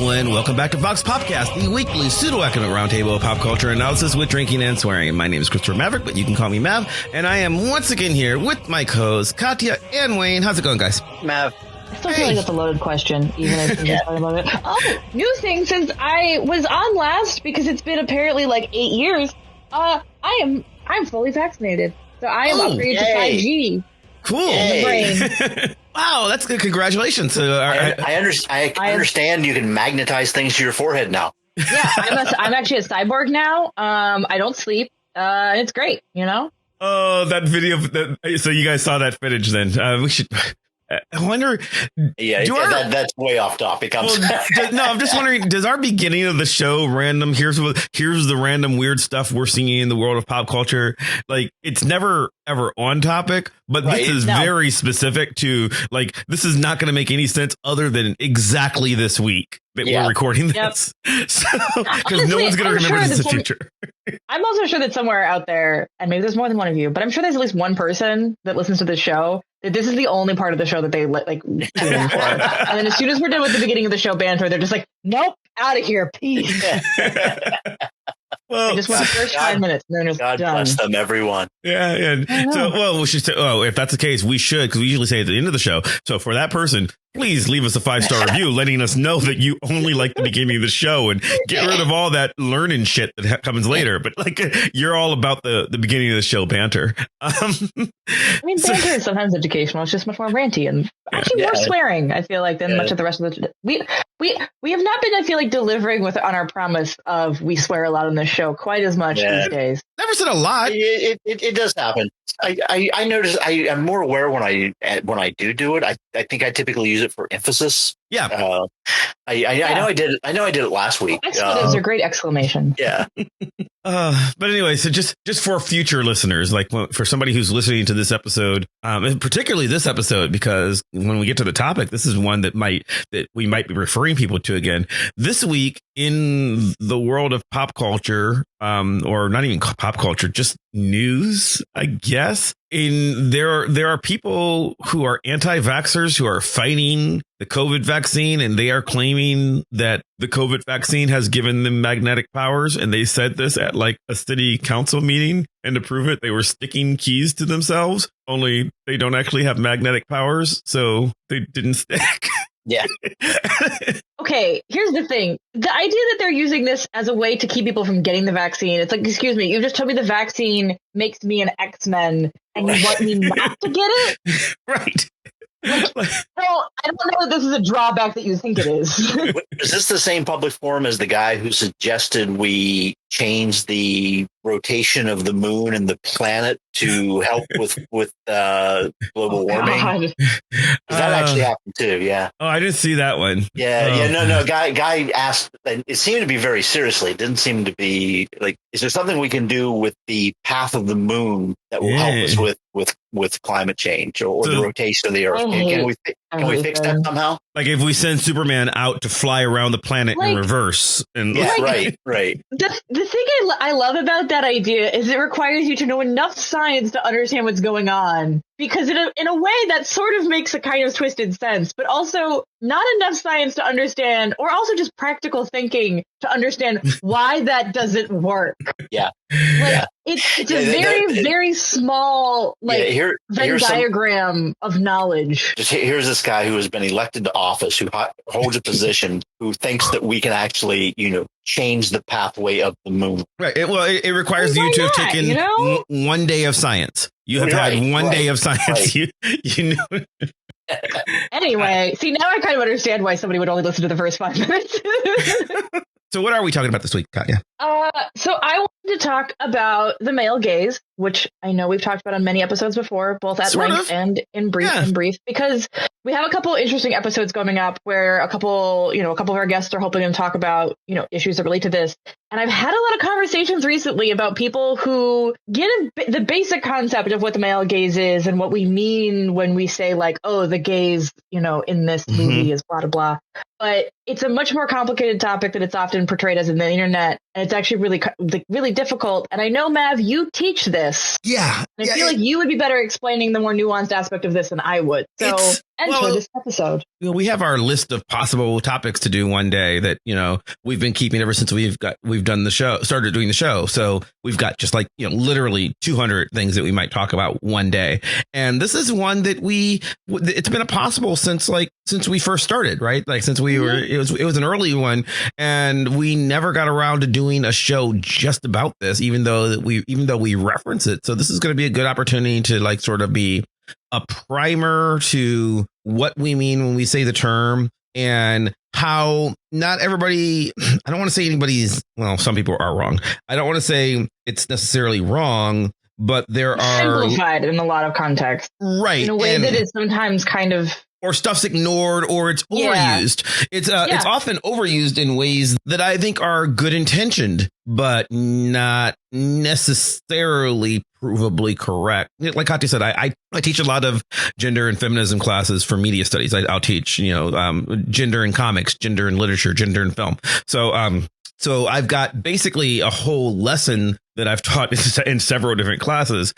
gentlemen, welcome back to Vox Popcast, the weekly pseudo-academic roundtable of pop culture analysis with drinking and swearing. My name is Christopher Maverick, but you can call me Mav, and I am once again here with my co-hosts, Katya and Wayne. How's it going, guys? Mav. I still feel like that's a loaded question, even if you're talking about it. Oh, new thing since I was on last, because it's been apparently like 8 years. I'm fully vaccinated, so I am upgraded to 5G. Cool. Brain. Wow, that's good. Congratulations. I understand you can magnetize things to your forehead now. Yeah, I'm actually a cyborg now. I don't sleep. It's great, you know? Oh, that video. So you guys saw that footage then. We should... I wonder. Yeah, that's way off topic. I'm just wondering, does our beginning of the show random? Here's the random weird stuff we're seeing in the world of pop culture. Like, it's never ever on topic, but this is very specific to, like, this is not going to make any sense other than exactly this week that we're recording this. Yep. So, because no one's going to remember this in the future. I'm also sure that somewhere out there, and maybe there's more than one of you, but I'm sure there's at least one person that listens to the show that this is the only part of the show that they like tune in for. And then as soon as we're done with the beginning of the show banter, they're just like, nope, out of here, peace. Well, I just want the first 5 minutes, and then it's God done. Bless them, everyone. Yeah. So, well, we should say, if that's the case, we should, because we usually say at the end of the show. So for that person, please leave us a 5-star review, letting us know that you only like the beginning of the show and get rid of all that learning shit that comes later. But like, you're all about the beginning of the show banter. I mean, banter is sometimes educational. It's just much more ranty and actually more swearing, I feel like, than much of the rest of the. We have not been, I feel like, delivering on our promise of we swear a lot on this show quite as much these days. Never said a lot. It does happen. I notice I'm more aware when I do it. I think I typically use it for emphasis. Yeah. I know I did it last week. Expletives are great exclamation. Yeah. But anyway, so just for future listeners, like for somebody who's listening to this episode, and particularly this episode, because when we get to the topic, this is one that we might be referring people to again this week in the world of pop culture, or not even pop culture, just news, I guess. There are people who are anti-vaxxers who are fighting the COVID vaccine, and they are claiming that the COVID vaccine has given them magnetic powers. And they said this at like a city council meeting, and to prove it, they were sticking keys to themselves, only they don't actually have magnetic powers. So they didn't stick. Yeah. Okay, here's the thing. The idea that they're using this as a way to keep people from getting the vaccine, it's like, excuse me, you just told me the vaccine makes me an X-Men and you want me not to get it? Right. Like, well, I don't know if this is a drawback that you think it is. Is this the same public forum as the guy who suggested we change the rotation of the moon and the planet to help with global warming? That actually happened too. Yeah. Oh, I didn't see that one. No. Guy asked, and it seemed to be very seriously. It didn't seem to be like, is there something we can do with the path of the moon that will help us with climate change or the rotation of the Earth? Can we fix that somehow? Like if we send Superman out to fly around the planet in reverse. And right. The thing I love about that idea is it requires you to know enough science to understand what's going on. Because in a way that sort of makes a kind of twisted sense, but also not enough science to understand, or also just practical thinking to understand why that doesn't work. Yeah. It's a very small Venn diagram of knowledge. Here's this guy who has been elected to office, who holds a position, who thinks that we can actually, change the pathway of the moon. Right. It requires you to have taken 1 day of science. You have had one day of science. Right. You know. Anyway, see, now I kind of understand why somebody would only listen to the first 5 minutes. So what are we talking about this week, Katya? So I wanted to talk about the male gaze, which I know we've talked about on many episodes before, both at length and in brief, because we have a couple of interesting episodes coming up where a couple of our guests are hoping to talk about, issues that relate to this. And I've had a lot of conversations recently about people who get the basic concept of what the male gaze is and what we mean when we say like, oh, the gaze, in this movie is blah, blah, blah. But it's a much more complicated topic that it's often portrayed as in the internet. And it's actually really difficult. And I know, Mav, you teach this. Yeah. And I feel like you would be better explaining the more nuanced aspect of this than I would. So enter this episode. We have our list of possible topics to do one day that, we've been keeping ever since we've done the show, started doing the show. So we've got just like, literally 200 things that we might talk about one day. And this is one that it's been impossible since we first started, right? Like since we were, it was an early one, and we never got around to doing a show just about this, even though we reference it. So this is going to be a good opportunity to like sort of be a primer to what we mean when we say the term, and how not everybody, I don't want to say some people are wrong. I don't want to say it's necessarily wrong, but there are simplified in a lot of contexts, right? In a way that is sometimes kind of, or stuff's ignored, or it's overused. It's often overused in ways that I think are good intentioned, but not necessarily provably correct. Like Katya said, I teach a lot of gender and feminism classes for media studies. I'll teach, gender in comics, gender in literature, gender in film. So I've got basically a whole lesson that I've taught in several different classes,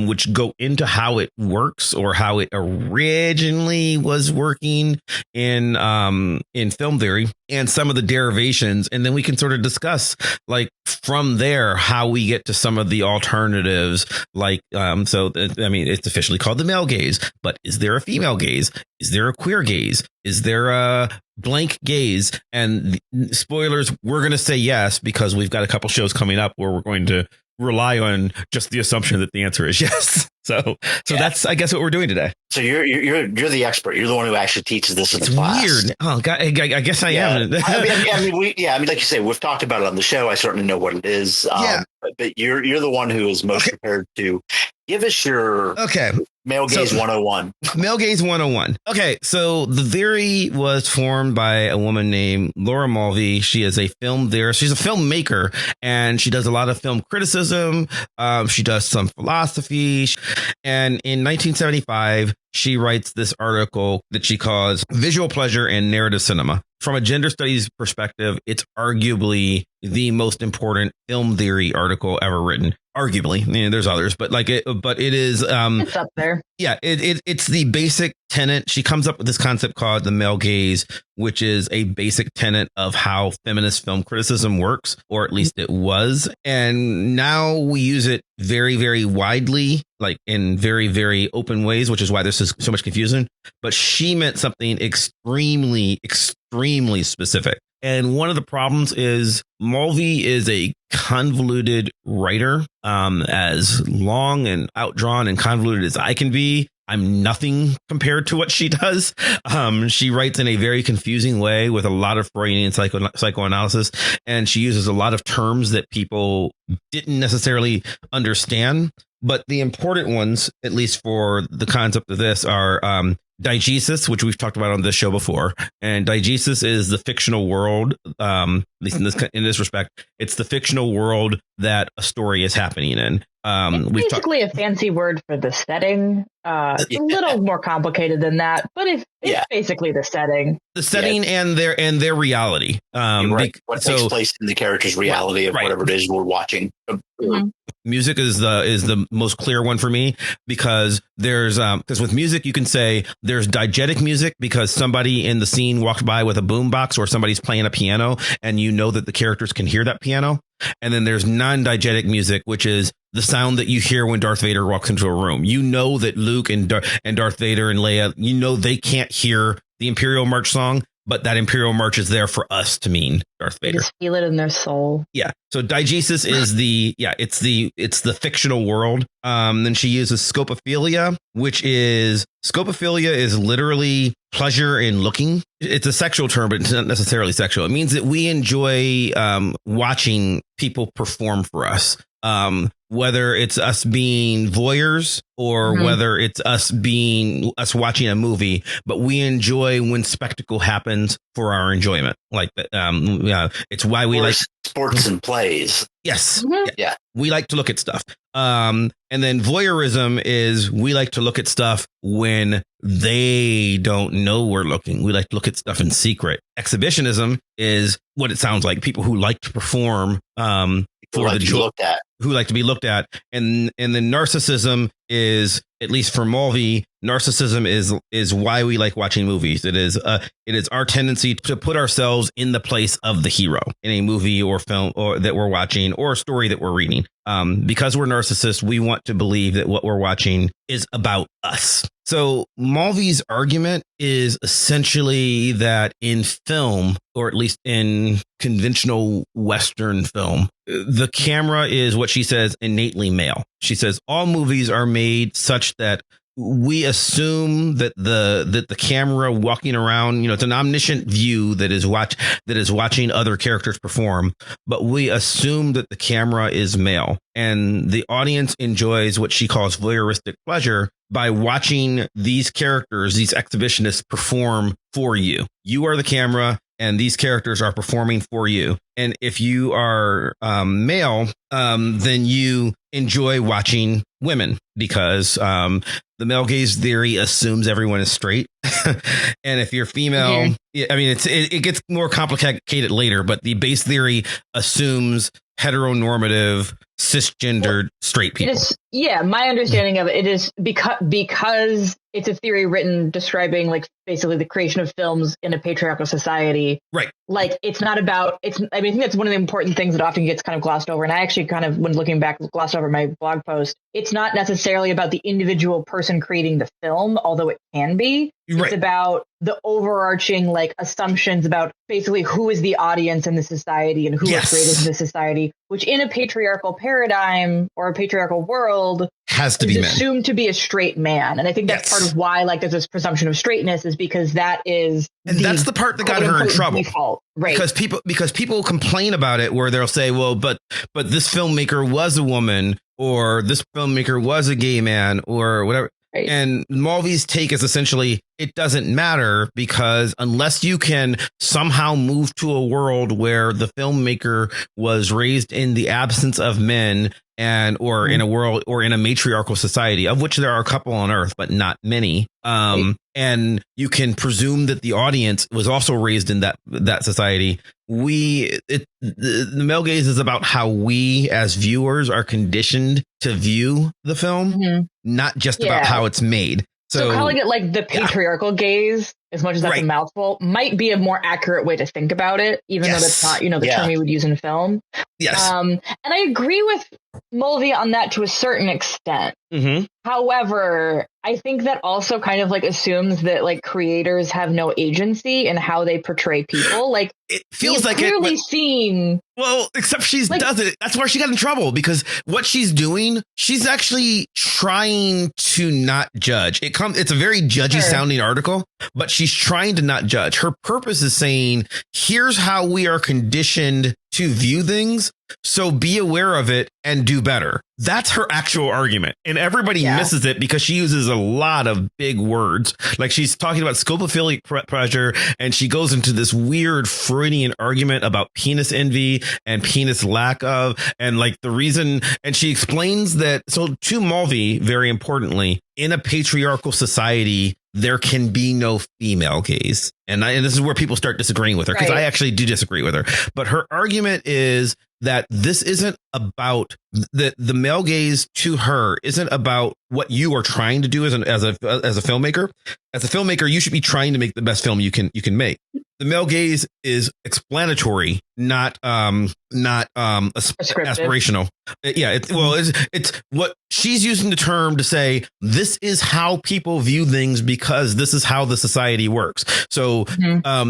which go into how it works, or how it originally was working in film theory, and some of the derivations. And then we can sort of discuss like from there how we get to some of the alternatives. Like, it's officially called the male gaze, but is there a female gaze? Is there a queer gaze? Is there a blank gaze? And spoilers, we're going to say yes, because we've got a couple shows coming up where we're going to rely on just the assumption that the answer is yes. So that's, I guess, what we're doing today. So you're the expert. You're the one who actually teaches this in the class. Weird. Oh, God, I guess I am. Like you say, we've talked about it on the show. I certainly know what it is. But you're the one who is most prepared to give us your male gaze 101. Male gaze 101. Okay, so the theory was formed by a woman named Laura Mulvey. She is a film theorist. She's a filmmaker, and she does a lot of film criticism. She does some philosophy. And in 1975, she writes this article that she calls Visual Pleasure and Narrative Cinema. From a gender studies perspective, it's arguably the most important film theory article ever written. Arguably, there's others, but it is. It's up there. Yeah, it's the basic tenet. She comes up with this concept called the male gaze, which is a basic tenet of how feminist film criticism works, or at least it was. And now we use it very, very widely, like in very, very open ways, which is why this is so much confusion. But she meant something extremely, extremely specific. And one of the problems is Mulvey is a convoluted writer, as long and outdrawn and convoluted as I can be. I'm nothing compared to what she does. She writes in a very confusing way with a lot of Freudian psychoanalysis, and she uses a lot of terms that people didn't necessarily understand. But the important ones, at least for the concept of this, are diegesis, which we've talked about on this show before. And diegesis is the fictional world, at least in this respect, it's the fictional world that a story is happening in. It's basically a fancy word for the setting. It's a little more complicated than that, but it's basically the setting. The setting and their reality. Right. What takes place in the character's reality of whatever it is we're watching. Mm-hmm. Music is the most clear one for me, because because with music you can say there's diegetic music because somebody in the scene walked by with a boombox, or somebody's playing a piano and you know that the characters can hear that piano. And then there's non-diegetic music, which is the sound that you hear when Darth Vader walks into a room. You know that Luke and Darth Vader and Leia, they can't hear the Imperial March song, but that Imperial March is there for us to mean Darth Vader. They just feel it in their soul. Yeah. So diegesis is it's the fictional world. Then she uses scopophilia, which is literally pleasure in looking. It's a sexual term, but it's not necessarily sexual. It means that we enjoy watching people perform for us. Whether it's us being voyeurs or whether it's us watching a movie, but we enjoy when spectacle happens for our enjoyment. Like that. It's why we like sports and plays. Yes. Mm-hmm. Yeah. We like to look at stuff. And then voyeurism is we like to look at stuff when they don't know we're looking. We like to look at stuff in secret. Exhibitionism is what it sounds like. People who like to perform for the joy. who like to be looked at. And then narcissism is, at least for Mulvey, narcissism is why we like watching movies. It is our tendency to put ourselves in the place of the hero in a movie or film or that we're watching or a story that we're reading. Because we're narcissists, we want to believe that what we're watching is about us. So Mulvey's argument is essentially that in film, or at least in conventional Western film, the camera is what she says innately male. She says all movies are made such that we assume that the camera walking around, it's an omniscient view that is watching other characters perform, but we assume that the camera is male, and the audience enjoys what she calls voyeuristic pleasure by watching these characters, these exhibitionists, perform for you. You are the camera, and these characters are performing for you. And if you are male, then you enjoy watching women because the male gaze theory assumes everyone is straight. And if you're female, I mean, it gets more complicated later, but the base theory assumes heteronormative, cisgendered, straight people. My understanding of it is because it's a theory written describing like basically the creation of films in a patriarchal society. Right. Like it's not about I think that's one of the important things that often gets kind of glossed over. And I actually kind of, when looking back, glossed over my blog post. It's not necessarily about the individual person creating the film, although it can be. Right. It's about the overarching like assumptions about basically who is the audience in the society and who is created in the society, which in a patriarchal paradigm or a patriarchal world has to be assumed to be a straight man. And I think that's part of why like there's this presumption of straightness, is because that is that's the part that got her in trouble. Default. Right. Because people complain about it where they'll say, well, but this filmmaker was a woman, or this filmmaker was a gay man, or whatever. Right. And Mulvey's take is essentially it doesn't matter, because unless you can somehow move to a world where the filmmaker was raised in the absence of men or in a world or in a matriarchal society, of which there are a couple on Earth, but not many. And you can presume that the audience was also raised in that society. The male gaze is about how we as viewers are conditioned to view the film, not just about how it's made. So calling it like the patriarchal gaze, as much as that's a mouthful, might be a more accurate way to think about it, even though that's not, the term we would use in film. Yes. And I agree with Mulvey on that to a certain extent. However, I think that also kind of like assumes that like creators have no agency in how they portray people. Like it feels like clearly seen. Well, except she does it. That's where she got in trouble, because what she's doing, she's actually trying to not judge. It's a very judgy sounding article, but she's trying to not judge. Her purpose is saying, here's how we are conditioned to view things, so be aware of it and do better. That's her actual argument. And everybody misses it because she uses a lot of big words. Like she's talking about scopophilic pressure, and she goes into this weird Freudian argument about penis envy and penis lack of, and like the reason. And she explains that. So to Mulvey, very importantly, in a patriarchal society, there can be no female gaze. And this is where people start disagreeing with her, because I actually do disagree with her. But her argument is that this isn't about the male gaze to her isn't about what you are trying to do as a filmmaker. As a filmmaker, you should be trying to make the best film you can make. The male gaze is explanatory, not aspirational. It's what she's using the term to say, this is how people view things because this is how the society works. So,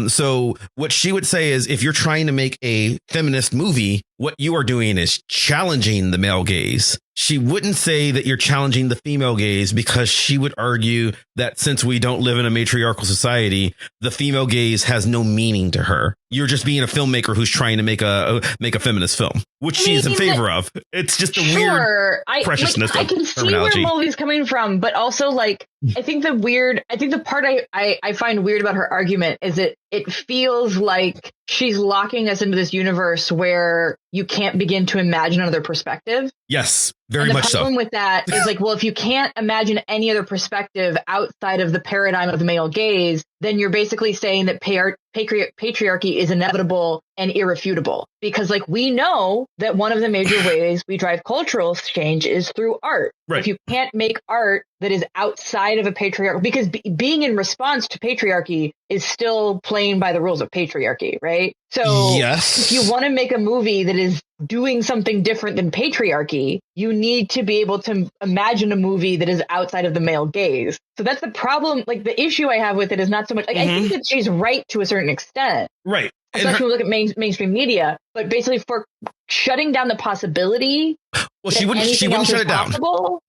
so what she would say is, if you're trying to make a feminist movie, what you are doing is challenging the male gaze. She wouldn't say that you're challenging the female gaze, because she would argue that since we don't live in a matriarchal society, the female gaze has no meaning to her. You're just being a filmmaker who's trying to make a feminist film, which she's in favor of. It's just a weird preciousness. I can see where Mulvey's coming from, but also like I think the part I find weird about her argument is it feels like she's locking us into this universe where you can't begin to imagine another perspective. Yes, very much so. The problem with that is like, well, if you can't imagine any other perspective outside of the paradigm of the male gaze, then you're basically saying that patriarchy is inevitable and irrefutable. Because like we know that one of the major ways we drive cultural change is through art. Right. If you can't make art that is outside of a patriarchy, because being in response to patriarchy is still playing by the rules of patriarchy, right? So if you want to make a movie that is doing something different than patriarchy, you need to be able to imagine a movie that is outside of the male gaze. So that's the problem. Like the issue I have with it is not so much like I think that she's right to a certain extent. Right. Especially when we look at mainstream media, but basically for shutting down the possibility. Well, she wouldn't shut it down.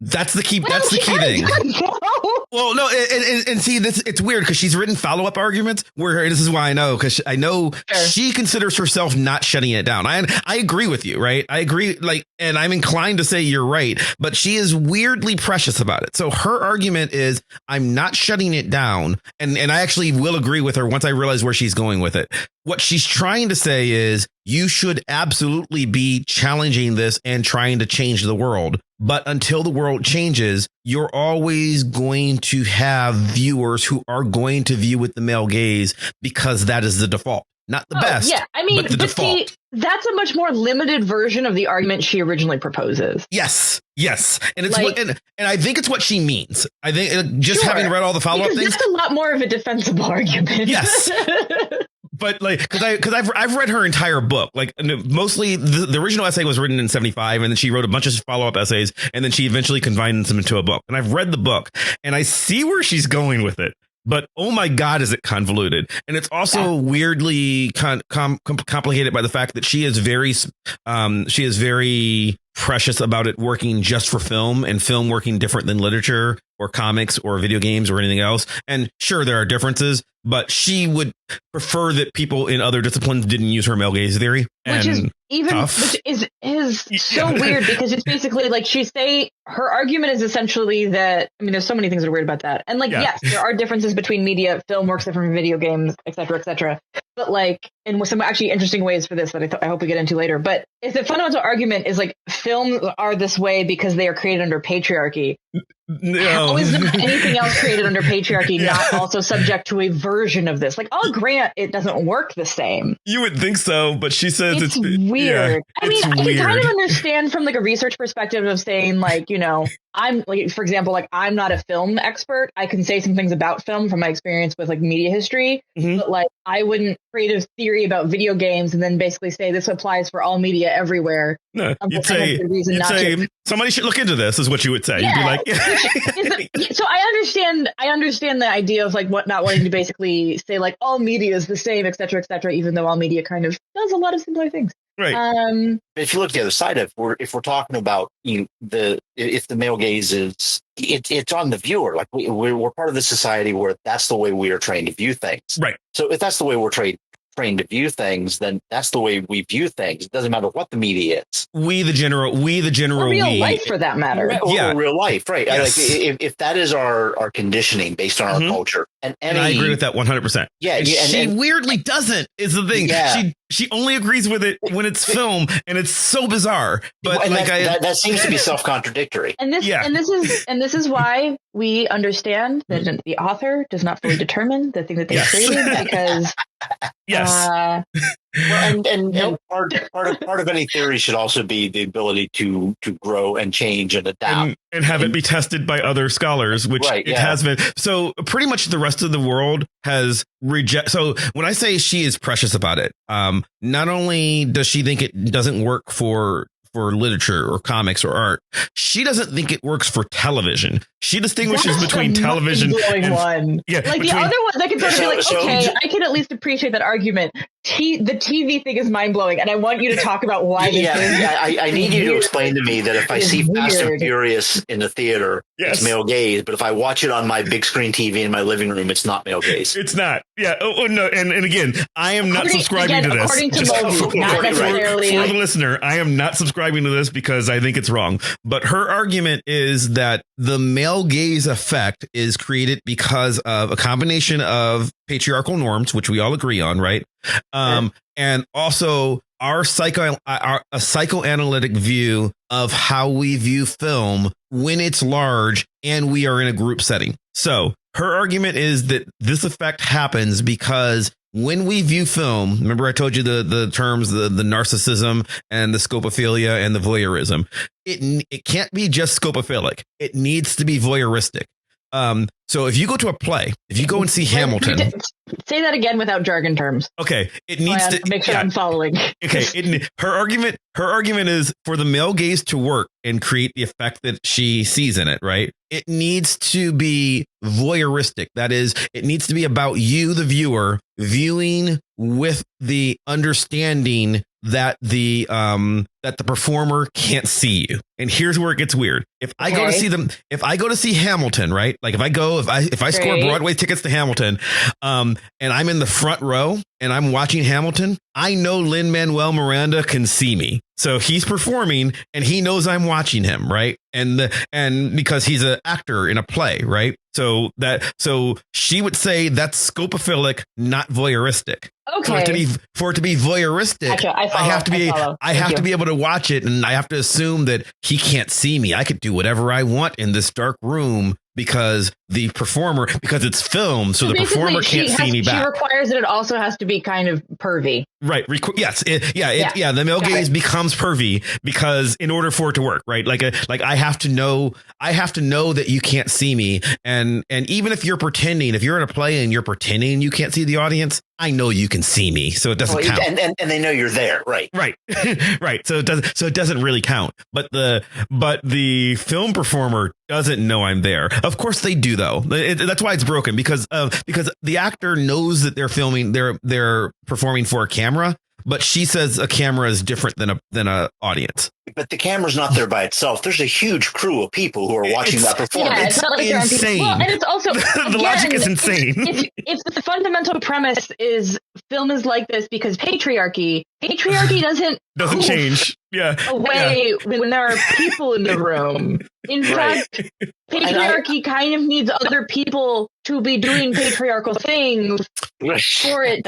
That's the key. That's the key thing. Well, no, and see this. It's weird because she's written follow-up arguments where this is why I know, because I know she considers herself not shutting it down. I agree with you, right? I agree, and I'm inclined to say you're right, but she is weirdly precious about it. So her argument is, I'm not shutting it down, and I actually will agree with her once I realize where she's going with it. What she's trying to say is you should absolutely be challenging this and trying to change the world. But until the world changes, you're always going to have viewers who are going to view with the male gaze because that is the default. Not the best. Yeah, I mean, but the default. See, that's a much more limited version of the argument she originally proposes. Yes. And it's and I think it's what she means. I think just having read all the follow-up things. That's a lot more of a defensible argument. Yes. But because I've read her entire book, like mostly the original essay was written in 1975, and then she wrote a bunch of follow-up essays, and then she eventually combined them into a book. And I've read the book and I see where she's going with it. But oh my God, is it convoluted? And it's also weirdly complicated by the fact that she is very precious about it working just for film, and film working different than literature or comics or video games or anything else. And sure, there are differences, but she would prefer that people in other disciplines didn't use her male gaze theory. Which is so weird, because it's basically like her argument is essentially that, I mean, there's so many things that are weird about that. And yes, there are differences between media. Film works different from video games, et cetera, et cetera. But and with some actually interesting ways for this that I hope we get into later. But if the fundamental argument is films are this way because they are created under patriarchy, how is anything else created under patriarchy not also subject to a version of this? I'll grant it doesn't work the same. You would think so, but she says it's weird. Yeah, I mean, I can kind of understand from a research perspective of saying I'm for example, I'm not a film expert. I can say some things about film from my experience with media history, but I wouldn't create a theory about video games and then basically say this applies for all media everywhere. No, you'd say somebody should look into this, is what you would say. Yeah. You'd be like, so I understand the idea of not wanting to basically say all media is the same, et cetera, even though all media kind of does a lot of similar things. Right. If you look at the other side of it, if we're talking about if the male gaze is it's on the viewer, we're part of the society where that's the way we are trained to view things. Right. So if that's the way we're trained to view things, then that's the way we view things. It doesn't matter what the media is. We the general or real life, for that matter. Or real life, right? Yes. If that is our conditioning based on our culture, and I agree with that 100%. Yeah, and she weirdly doesn't, is the thing. Yeah. She only agrees with it when it's film, and it's so bizarre. But that seems to be self-contradictory. And this is why we understand that the author does not fully determine the thing that they created, because and part of any theory should also be the ability to grow and change and adapt and have it be tested by other scholars, which has been. So pretty much the rest of the world has reject. So when I say she is precious about it, not only does she think it doesn't work for literature or comics or art, she doesn't think it works for television. She distinguishes between television and one. The other one, I can sort of be okay, I can at least appreciate that argument. The TV thing is mind blowing, and I want you to talk about why this is. I need you to explain to me that if I see Fast and Furious in the theater, it's male gaze, but if I watch it on my big screen TV in my living room, it's not male gaze. It's not. Yeah. Oh no. And again, I am not subscribing to this. According to Moby, not necessarily. For the listener, I am not subscribing to this because I think it's wrong. But her argument is that the male gaze effect is created because of a combination of patriarchal norms, which we all agree on, right? And also a psychoanalytic view of how we view film when it's large and we are in a group setting. So her argument is that this effect happens because when we view film, remember I told you the terms, the narcissism and the scopophilia and the voyeurism. It can't be just scopophilic. It needs to be voyeuristic. So if you go to a play, if you go and see Hamilton, say that again without jargon terms. Okay, it needs to make sure I'm following. Okay, her argument is for the male gaze to work and create the effect that she sees in it, right? It needs to be voyeuristic. That is, it needs to be about you, the viewer, viewing with the understanding that the performer can't see you. And here's where it gets weird. If I go to see Hamilton, right? Like if I score Broadway tickets to Hamilton, and I'm in the front row and I'm watching Hamilton, I know Lin-Manuel Miranda can see me. So he's performing and he knows I'm watching him, right? And because he's an actor in a play, right? So she would say that's scopophilic, not voyeuristic. Okay. For it to be voyeuristic, gotcha. I have to be able to watch it, and I have to assume that he can't see me. I could do whatever I want in this dark room because it's film, so the performer can't see me back. She requires that it also has to be kind of pervy. Right. Yes. The male gaze becomes pervy because in order for it to work, right? Like I have to know that you can't see me. And even if you're in a play and you're pretending you can't see the audience, I know you can see me. So it doesn't count. And they know you're there. Right. Right. Right. So it doesn't really count. But the film performer doesn't know I'm there. Of course they do, though. That's why it's broken, because the actor knows that they're performing for a camera, but she says a camera is different than a audience. But the camera's not there by itself. There's a huge crew of people who are watching that performance. Yeah, it's not like insane. Well, and it's also the logic is insane. If the fundamental premise is film is like this because patriarchy doesn't change. Yeah. Away when there are people in the room. In fact, patriarchy kind of needs other people to be doing patriarchal things for it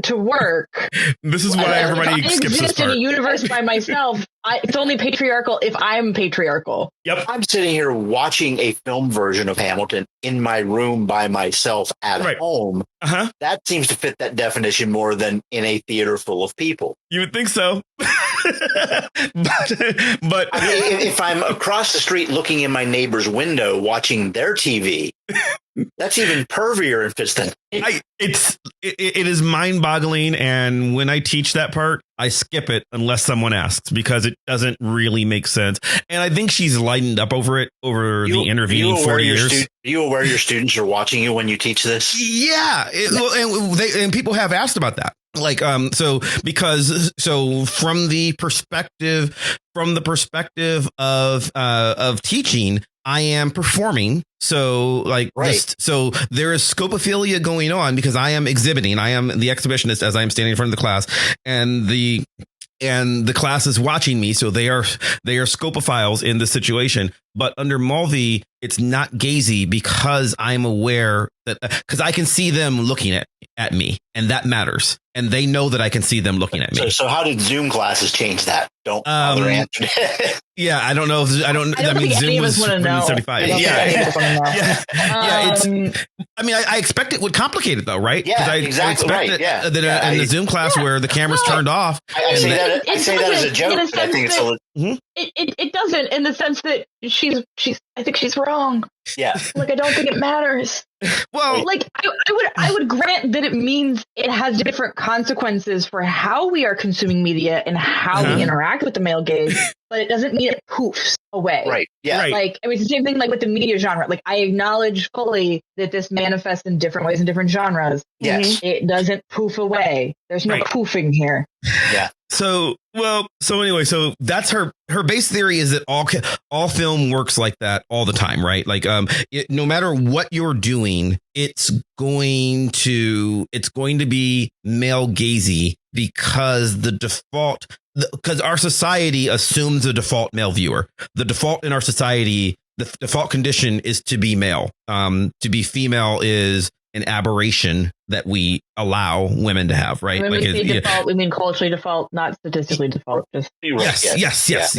to work. This is why everybody skips this part. I exist in a universe by myself. It's only patriarchal if I'm patriarchal. Yep. I'm sitting here watching a film version of Hamilton in my room by myself at home. Uh-huh. That seems to fit that definition more than in a theater full of people. You would think so. but I mean, if I'm across the street looking in my neighbor's window watching their TV, that's even pervier and fits than it is mind-boggling, and when I teach that part, I skip it unless someone asks because it doesn't really make sense. And I think she's lightened up over it the intervening 40 years. Are you aware your students are watching you when you teach this? Yeah, and people have asked about that. Like so from the perspective of teaching, I am performing. So so there is scopophilia going on because I am exhibiting. I am the exhibitionist as I am standing in front of the class, and the class is watching me. So they are scopophiles in this situation. But under Mulvey, it's not gazy because I'm aware that because I can see them looking at me, and that matters. And they know that I can see them looking at me. So how did Zoom classes change that? Don't bother answering. Yeah, I don't know. I mean, Zoom was 75. Yeah. I expect it would complicate it though, right? Yeah, exactly. That in the Zoom class where the camera's turned off. I say that as a joke. But I think it doesn't, in the sense that I think she's wrong. Yeah. Like, I don't think it matters. Well, like I would grant that it means it has different consequences for how we are consuming media and how we interact with the male gaze, but it doesn't mean it poofs away. Right. Yeah. Right. Like, I mean, it's the same thing like with the media genre. Like, I acknowledge fully that this manifests in different ways in different genres. Yes. It doesn't poof away. There's no poofing here. Yeah. So anyway, so that's her base theory is that all film works like that all the time, right? Like, no matter what you're doing, it's going to be male gazy because because our society assumes the default male viewer. The default in our society, the default condition is to be male. To be female is an aberration that we allow women to have, right? When like we say default, we mean culturally default, not statistically default. Just yes.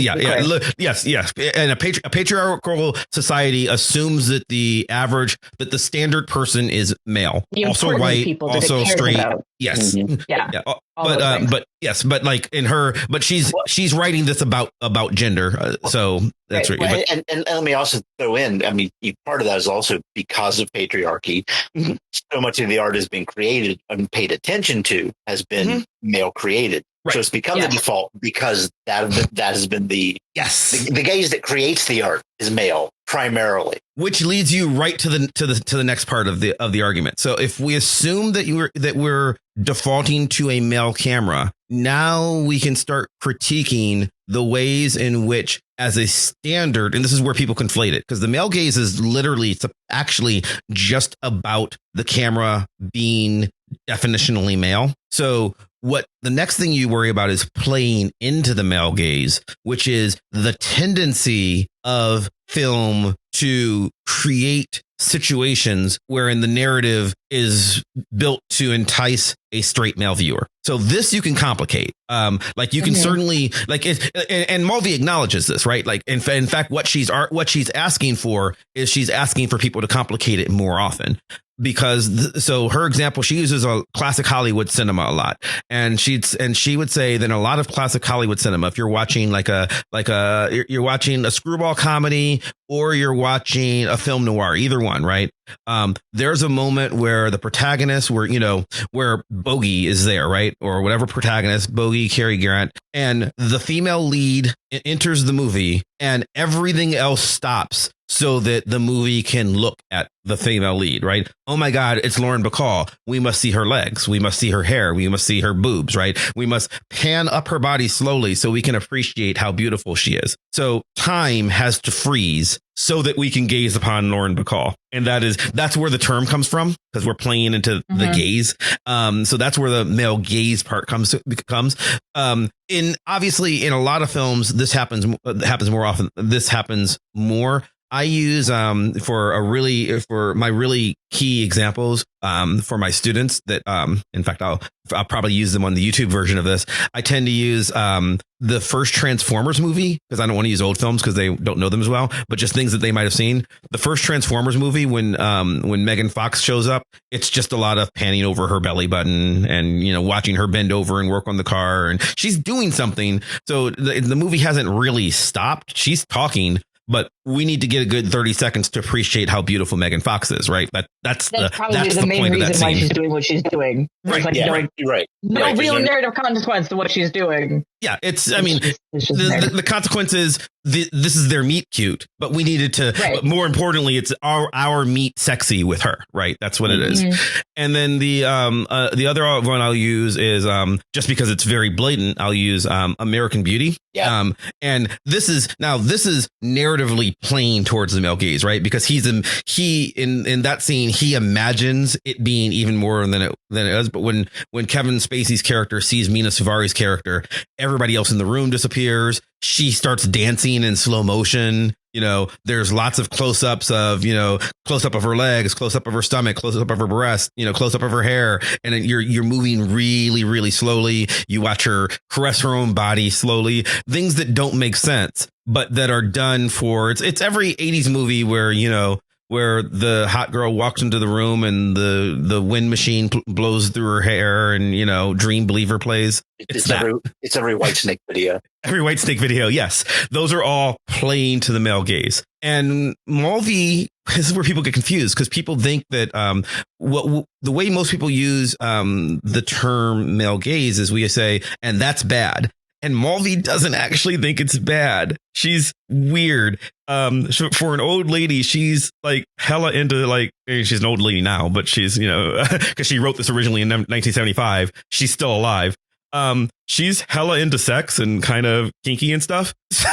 And a patriarchal society assumes that the standard person is male, also white, also straight. Yes, but like in her, but she's writing this about gender, so that's right. Well, and let me also throw in, I mean, part of that is also because of patriarchy. So much of the art has been created and paid attention to has been male created. Right. So it's become the default because that has been the gaze that creates the art is male primarily, which leads you right to the next part of the argument. So if we assume that we're defaulting to a male camera, now we can start critiquing the ways in which, as a standard, and this is where people conflate it, because the male gaze is literally actually just about the camera being definitionally male. So what the next thing you worry about is playing into the male gaze, which is the tendency of film to create situations wherein the narrative is built to entice a straight male viewer. So this you can complicate. Like you can certainly like it, and Mulvey acknowledges this, right? Like in fact, what she's asking for is she's asking for people to complicate it more often. Because so her example, she uses a classic Hollywood cinema a lot, and she would say that in a lot of classic Hollywood cinema, if you're watching you're watching a screwball comedy or you're watching a film noir, either one, right? There's a moment where the protagonist, where Bogey is there, right, or whatever protagonist, Bogey, Cary Grant, and the female lead enters the movie, and everything else stops so that the movie can look at the female lead, right? Oh my God, it's Lauren Bacall. We must see her legs. We must see her hair. We must see her boobs, right? We must pan up her body slowly so we can appreciate how beautiful she is. So time has to freeze so that we can gaze upon Lauren Bacall. And that's where the term comes from, because we're playing into the gaze. So that's where the male gaze part comes. Obviously in a lot of films, this happens more often. This happens more. I use for my really key examples for my students that in fact I'll probably use them on the YouTube version of this. I tend to use the first Transformers movie, because I don't want to use old films because they don't know them as well, but just things that they might have seen. The first Transformers movie, when Megan Fox shows up, it's just a lot of panning over her belly button and watching her bend over and work on the car, and she's doing something. So the movie hasn't really stopped. She's talking, but we need to get a good 30 seconds to appreciate how beautiful Megan Fox is, right? That's probably the main reason why she's doing what she's doing. Right. Like, right. No real narrative consequence to what she's doing. Yeah, the consequence is this is their meet cute, but we needed to, but more importantly, it's our meet sexy with her, right? That's what it is. And then the other one I'll use is just because it's very blatant, I'll use American Beauty. Yeah. And this is narratively playing towards the male gaze, right? Because in that scene, he imagines it being even more than it is. But when Kevin Spacey's character sees Mina Suvari's character, everybody else in the room disappears. She starts dancing in slow motion. There's lots of close-ups of, close up of her legs, close up of her stomach, close up of her breast, close up of her hair. And you're moving really, really slowly. You watch her caress her own body slowly, things that don't make sense, but that are done for it's every 80s movie where the hot girl walks into the room and the wind machine blows through her hair and, Dream Believer plays. It's every Whitesnake video. Every Whitesnake video. Yes. Those are all playing to the male gaze. And Mulvey, this is where people get confused, because people think that the way most people use the term male gaze is we say, and that's bad. And Mulvey doesn't actually think it's bad. She's weird. For an old lady, she's like hella into she's an old lady now, but she's, because she wrote this originally in 1975. She's still alive. she's hella into sex and kind of kinky and stuff. So,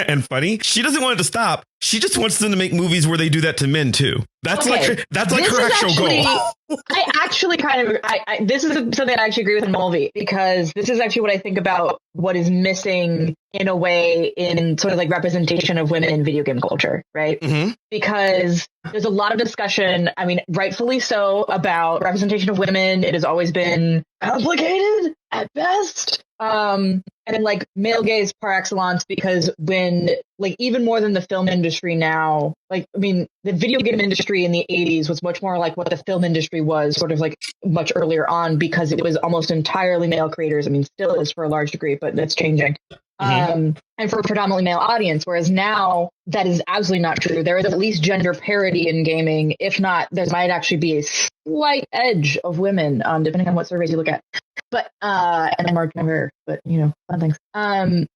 and funny. She doesn't want it to stop. She just wants them to make movies where they do that to men too. That's like her actual goal. I actually kind of this is something I actually agree with in Mulvey, because this is actually what I think about what is missing in a way in sort of like representation of women in video game culture, right? Mm-hmm. Because there's a lot of discussion, I mean, rightfully so, about representation of women. It has always been complicated at best. And like male gaze par excellence, because when like even more than the film industry now, like, I mean, the video game industry in the 80s was much more like what the film industry was sort of like much earlier on, because it was almost entirely male creators. I mean, still is for a large degree, but that's changing. Mm-hmm. And for a predominantly male audience, whereas now that is absolutely not true. There is at least gender parity in gaming. If not, there might actually be a slight edge of women, depending on what surveys you look at. But and I'm marking over, but you know, fun things.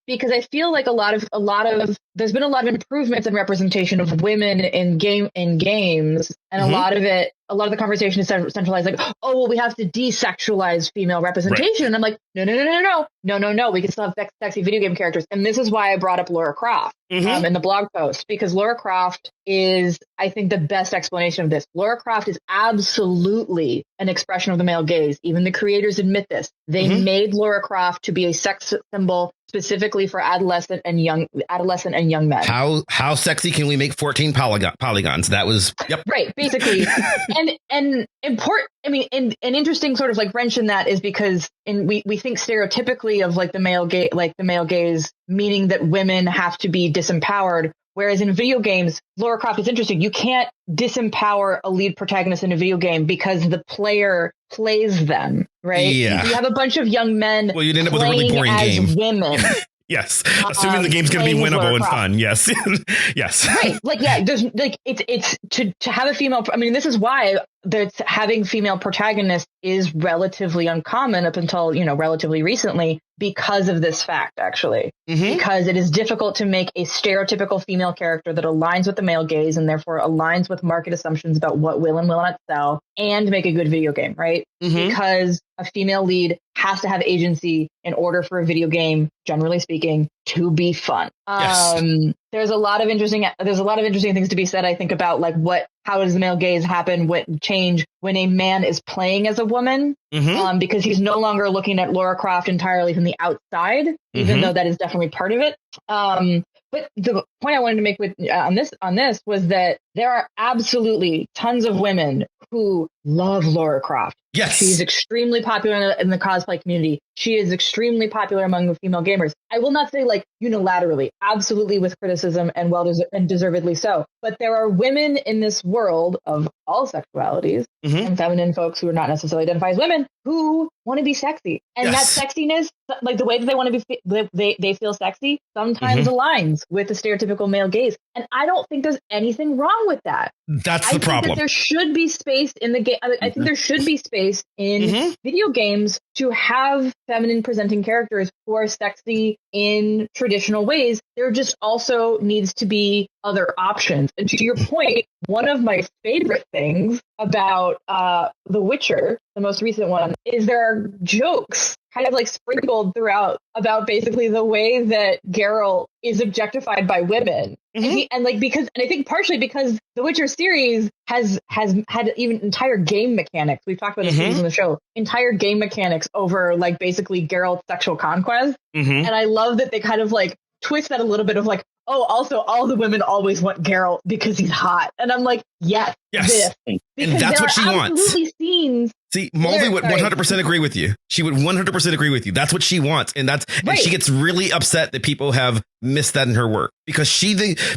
Because I feel like a lot of there's been a lot of improvements in representation of women in games, and mm-hmm. a lot of the conversation is centralized, like, oh, well, we have to desexualize female representation, right. And I'm like, no, we can still have sexy video game characters, and this is why I brought up Lara Croft. Mm-hmm. In the blog post, because Lara Croft is, I think, the best explanation of this. Lara Croft is absolutely an expression of the male gaze. Even the creators admit this. They mm-hmm. made Lara Croft to be a sex symbol specifically for adolescent and young men. How sexy can we make 14 polygons? That was right, basically. and important. I mean, an interesting sort of like wrench in that is because we think stereotypically of like the male gaze, meaning that women have to be disempowered. Whereas in video games, Lara Croft is interesting. You can't disempower a lead protagonist in a video game because the player plays them, right? Yeah. You have a bunch of young men. Well, you'd end up with a really boring game. Women. Yes, assuming the game's going to be winnable and fun. Yes, yes. Right, like there's like it's to have a female. I mean, this is why having female protagonists is relatively uncommon up until relatively recently, because of this fact, actually, mm-hmm. because it is difficult to make a stereotypical female character that aligns with the male gaze and therefore aligns with market assumptions about what will and will not sell, and make a good video game, right? Mm-hmm. Because a female lead has to have agency in order for a video game, generally speaking, to be fun. Yes. There's a lot of interesting things to be said, I think, about like how does the male gaze happen, what change when a man is playing as a woman, mm-hmm. Because he's no longer looking at Lara Croft entirely from the outside, even mm-hmm. though that is definitely part of it. But the point I wanted to make on this was that there are absolutely tons of women who love Lara Croft. Yes. She's extremely popular in the cosplay community. She is extremely popular among the female gamers. I will not say like unilaterally, absolutely with criticism and and deservedly so. But there are women in this world of all sexualities mm-hmm. and feminine folks who are not necessarily identified as women who want to be sexy. And yes. that sexiness, like the way that they want to be, they feel sexy, sometimes mm-hmm. aligns with the stereotypical male gaze. And I don't think there's anything wrong with that. That's the problem. That there should be space in the game. I think there should be space in mm-hmm. video games to have feminine presenting characters who are sexy in traditional ways. There just also needs to be other options. And to your point, one of my favorite things about The Witcher, the most recent one, is there are jokes kind of like sprinkled throughout about basically the way that Geralt is objectified by women. Mm-hmm. And I think partially because the Witcher series has had even entire game mechanics. We've talked about this mm-hmm. on the show, entire game mechanics over like basically Geralt's sexual conquest. Mm-hmm. And I love that they kind of like twist that a little bit of like, oh, also all the women always want Geralt because he's hot. And I'm like, yes. And that's what she wants. Scenes. See, Mulvey would 100% agree with you. She would 100% agree with you. That's what she wants. And she gets really upset that people have missed that in her work because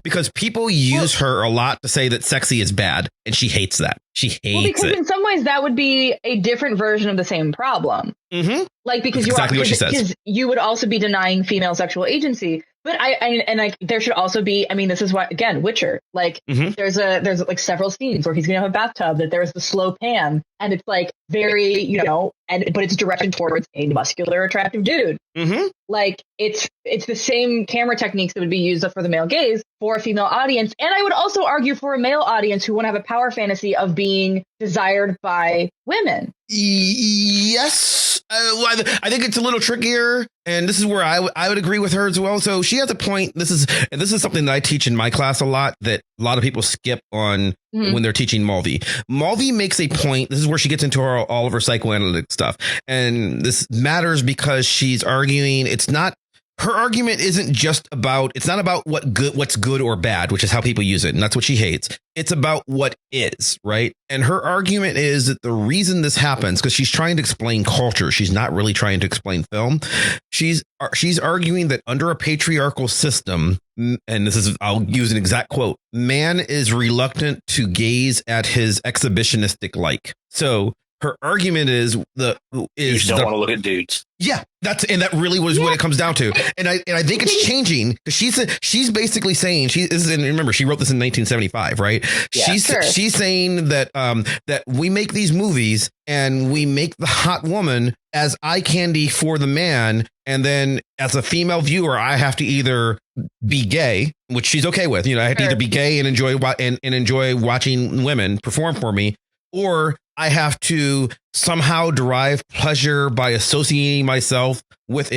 because people use her a lot to say that sexy is bad. And she hates that. She hates it. Because in some ways that would be a different version of the same problem. Mm-hmm. Like, because you would also be denying female sexual agency. But there should also be, I mean, this is why, again, Witcher, like mm-hmm. there's like several scenes where he's going to have a bathtub, that there's the slow pan, and it's like very, but it's directed towards a muscular, attractive dude. Mm-hmm. Like it's the same camera techniques that would be used for the male gaze for a female audience. And I would also argue for a male audience who want to have a power fantasy of being desired by women. Yes. I think it's a little trickier, and this is where I would agree with her as well. So she has a point. This is something that I teach in my class a lot, that a lot of people skip on when they're teaching Mulvey. Mulvey makes a point. This is where she gets into all of her psychoanalytic stuff, and this matters because she's arguing her argument isn't just about, it's not about what's good or bad, which is how people use it. And that's what she hates. It's about what is, right? And her argument is that the reason this happens, because she's trying to explain culture. She's not really trying to explain film. She's arguing that under a patriarchal system, and this is, I'll use an exact quote, man is reluctant to gaze at his exhibitionistic like. So her argument is you don't want to look at dudes. Yeah, that really was what it comes down to. And I think it's changing, because she's basically saying, remember, she wrote this in 1975, right? Yeah, she's saying that that we make these movies and we make the hot woman as eye candy for the man, and then as a female viewer, I have to either be gay, which she's okay with. I have to either be gay and enjoy watching women perform for me, or I have to somehow derive pleasure by associating myself with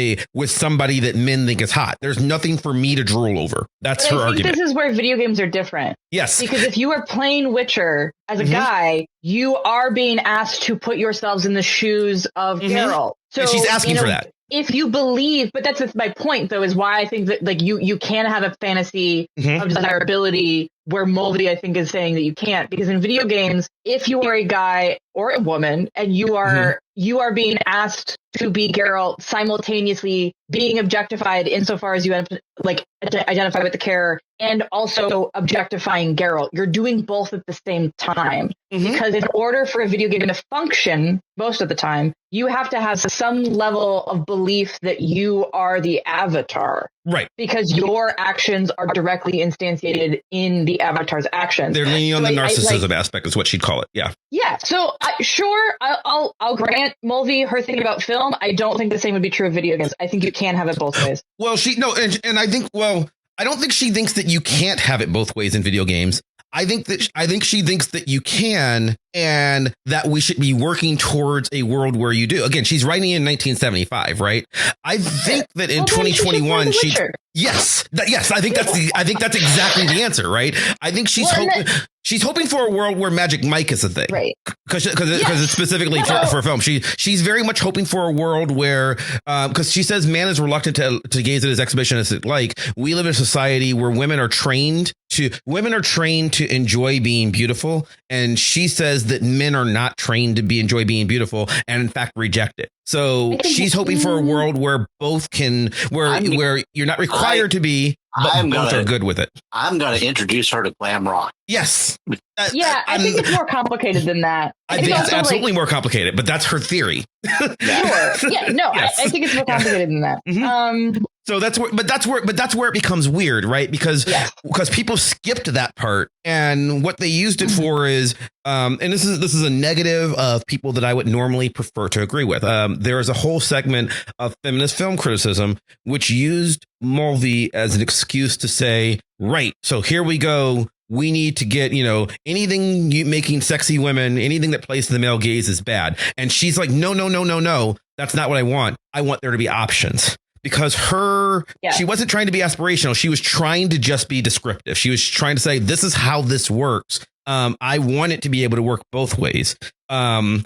somebody that men think is hot. There's nothing for me to drool over. That's her argument. This is where video games are different. Yes. Because if you are playing Witcher as a guy, you are being asked to put yourselves in the shoes of Geralt. So, and she's asking for that. If you believe, but that's my point, though, is why I think that like you can have a fantasy of desirability where Mulvey, I think, is saying that you can't, because in video games, if you are a guy or a woman and you are being asked to be Geralt, simultaneously being objectified insofar as you identify with the character, and also objectifying Geralt, you're doing both at the same time. Because in order for a video game to function, most of the time, you have to have some level of belief that you are the avatar. Right. Because your actions are directly instantiated in the avatar's actions. They're leaning on the narcissism aspect is what she'd call it. Yeah. Yeah. So I'll grant Mulvey her thinking about film. I don't think the same would be true of video games. I think you can have it both ways. Well, and I think, I don't think she thinks that you can't have it both ways in video games. I think she thinks that you can, and that we should be working towards a world where you do. Again, she's writing in 1975, right? I think that in 2021, yes, I think that's exactly the answer, right? I think she's hoping for a world where Magic Mike is a thing, right? Because it's specifically for film. She's very much hoping for a world where, because she says man is reluctant to gaze at his exhibitionist like. We live in a society where women are trained to enjoy being beautiful, and she says that men are not trained to enjoy being beautiful, and in fact reject it. So she's hoping for a world where both can, where you're not required to be, but both are good with it. I'm going to introduce her to glam rock. Yes. I think it's more complicated than that. I think it's absolutely more complicated, but that's her theory. Sure. Yeah. No, yes. I think it's more complicated than that. So that's where it becomes weird, right? Because people skipped that part, and what they used it for is, and this is a negative of people that I would normally prefer to agree with. There is a whole segment of feminist film criticism which used Mulvey as an excuse to say, right, so here we go. We need to get, anything making sexy women, anything that plays to the male gaze is bad. And she's like, no. That's not what I want. I want there to be options. Because she wasn't trying to be aspirational. She was trying to just be descriptive. She was trying to say, this is how this works. I want it to be able to work both ways. And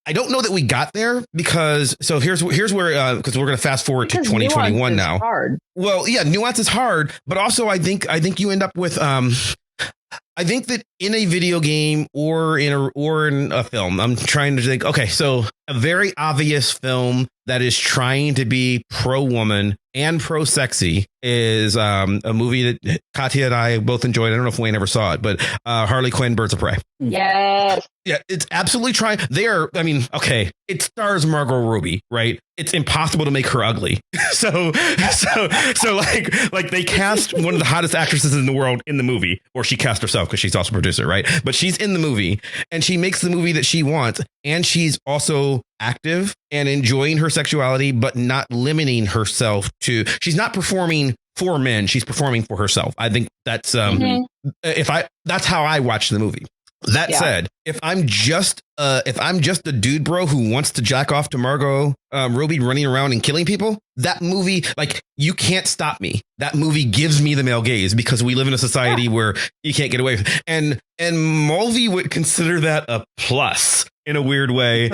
I don't know that we got there, because here's where, because we're going to fast forward to 2021 now. Hard. Well, yeah, nuance is hard, but also I think you end up with, I think that in a video game or in a film, I'm trying to think, okay, so a very obvious film that is trying to be pro-woman and pro-sexy is a movie that Katya and I both enjoyed. I don't know if Wayne ever saw it, but Harley Quinn, Birds of Prey. Yes. Yeah, it's absolutely trying. It stars Margot Robbie, right? It's impossible to make her ugly. So like they cast one of the hottest actresses in the world in the movie, or she cast herself because she's also a producer, right? But she's in the movie and she makes the movie that she wants, and she's also active and enjoying her sexuality, but not limiting herself to. She's not performing for men; she's performing for herself. I think that's that's how I watch the movie. That said, if I'm just a dude bro who wants to jack off to Margot Robbie running around and killing people, that movie, like, you can't stop me. That movie gives me the male gaze because we live in a society where you can't get away with it. And Mulvey would consider that a plus in a weird way.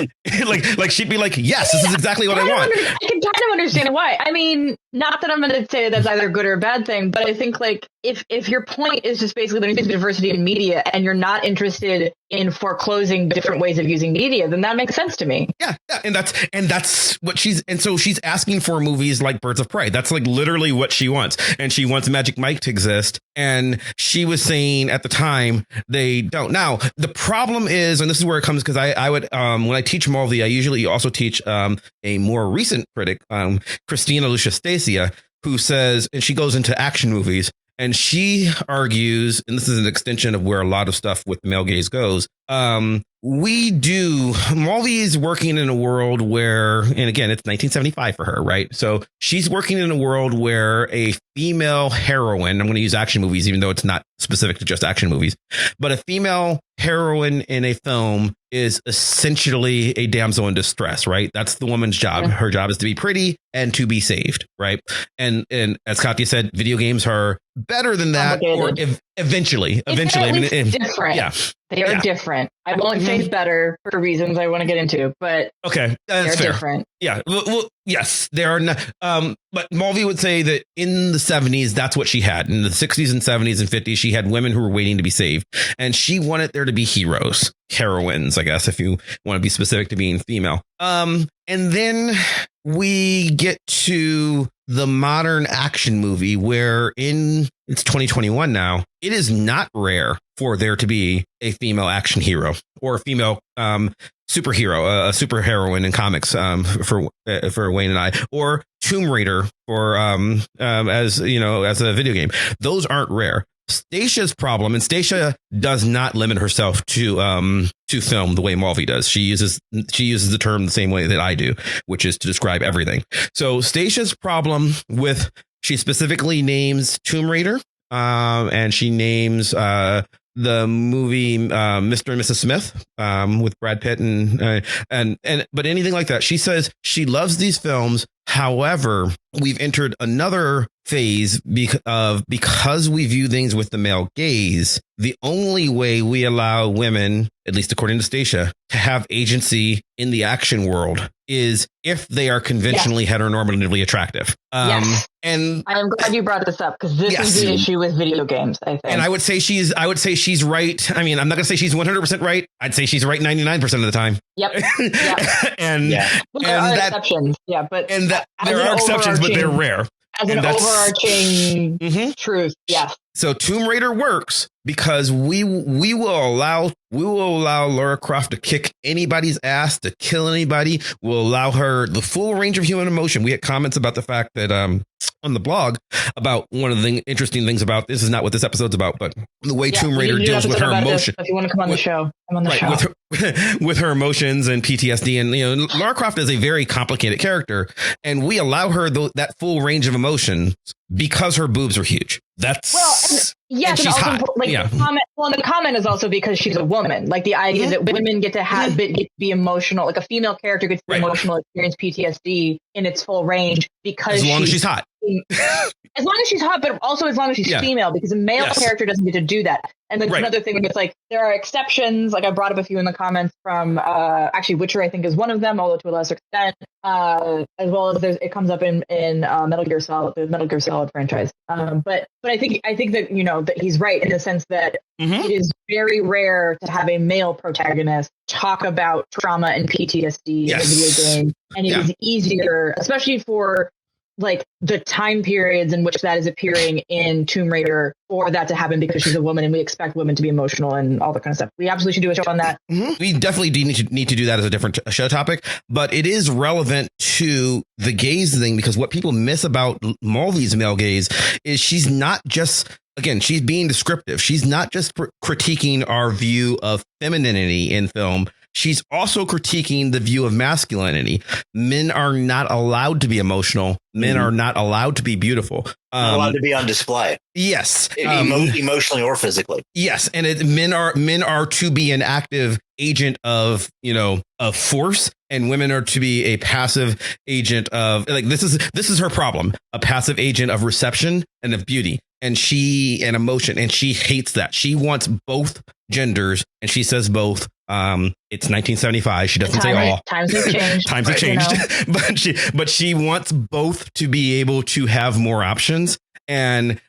like she'd be like, yes, this is exactly what I want. I can kind of understand why. I mean, not that I'm going to say that's either a good or a bad thing, but I think, like, if your point is just basically there needs to be diversity in media and you're not interested in foreclosing different ways of using media, then that makes sense to me. Yeah, and that's what she's asking for movies like Birds of Prey. That's like literally what she wants. And she wants Magic Mike to exist. And she was saying at the time they don't. Now, the problem is, and this is where it comes, because I would when I teach Mulvey, I usually also teach a more recent critic, Christina Lucia Stacia, who says, and she goes into action movies. And she argues, and this is an extension of where a lot of stuff with the male gaze goes. Mulvey is working in a world where, and again, it's 1975 for her, right? So she's working in a world where a female heroine, I'm going to use action movies, even though it's not specific to just action movies, but a female heroine in a film is essentially a damsel in distress, right? That's the woman's job. Her job is to be pretty and to be saved, right? And as Katya said, video games are better than that, or eventually. I mean, different. Yeah. They are different. I won't say better for reasons I want to get into, but okay, they're fair. different. Yeah. Well, yes, they are not. But Mulvey would say that in the 70s, that's what she had. In the 60s and 70s and 50s, she had women who were waiting to be saved. And she wanted there to be heroines, I guess, if you want to be specific to being female. And then we get to the modern action movie where it's 2021 now. It is not rare for there to be a female action hero or a female superhero, a super heroine in comics for Wayne and I, or Tomb Raider for as a video game. Those aren't rare. Stacia's problem, and Stacia does not limit herself to film the way Mulvey does. She uses the term the same way that I do, which is to describe everything. So Stacia's problem she specifically names Tomb Raider, and she names the movie Mr. and Mrs. Smith with Brad Pitt but anything like that. She says she loves these films. However, we've entered another phase because we view things with the male gaze. The only way we allow women, at least according to Stacia, to have agency in the action world is if they are conventionally heteronormatively attractive. Yes. And I'm glad you brought this up because this is the issue with video games, I think. And I would say she's right. I mean, I'm not going to say she's 100% right. I'd say she's right 99% of the time. Yep. Well, there are exceptions. Yeah, but there are exceptions, but they're rare. As an overarching truth, yes. So Tomb Raider works because we will allow Lara Croft to kick anybody's ass, to kill anybody. We'll allow her the full range of human emotion. We had comments about the fact that on the blog about one of the interesting things about this is not what this episode's about, but the way Tomb Raider deals with her emotion. If you want to come on the show, I'm on the show. With her emotions and PTSD, and Lara Croft is a very complicated character, and we allow her that full range of emotions because her boobs are huge. Yes, and she's also, hot. The comment is also because she's a woman. Like the idea that women get to be emotional, like a female character gets to be emotional, experience PTSD in its full range because as long as she's hot. As long as she's hot, but also as long as she's female, because a male character doesn't get to do that. And then another thing, it's like there are exceptions. Like I brought up a few in the comments from actually Witcher, I think is one of them, although to a lesser extent, as well as it comes up in Metal Gear Solid, the Metal Gear Solid franchise. But I think that that he's right in the sense that it is very rare to have a male protagonist talk about trauma and PTSD in a video game, and it is easier, especially for like the time periods in which that is appearing in Tomb Raider, for that to happen because she's a woman and we expect women to be emotional and all that kind of stuff. We absolutely should do a show on that. We definitely need to do that as a different show topic, but it is relevant to the gaze thing because what people miss about Mulvey's male gaze is she's not just, again, she's being descriptive. She's not just critiquing our view of femininity in film. she's also critiquing the view of masculinity. Men are not allowed to be emotional. Men are not allowed to be beautiful. Not allowed to be on display. Yes, emotionally or physically. Yes, and men are to be an active agent of of force, and women are to be a passive agent of this is her problem, a passive agent of reception and of beauty, and emotion, and she hates that. She wants both genders, and she says both. It's 1975. She doesn't say all. Times have changed. Times have changed. but she wants both to be able to have more options. And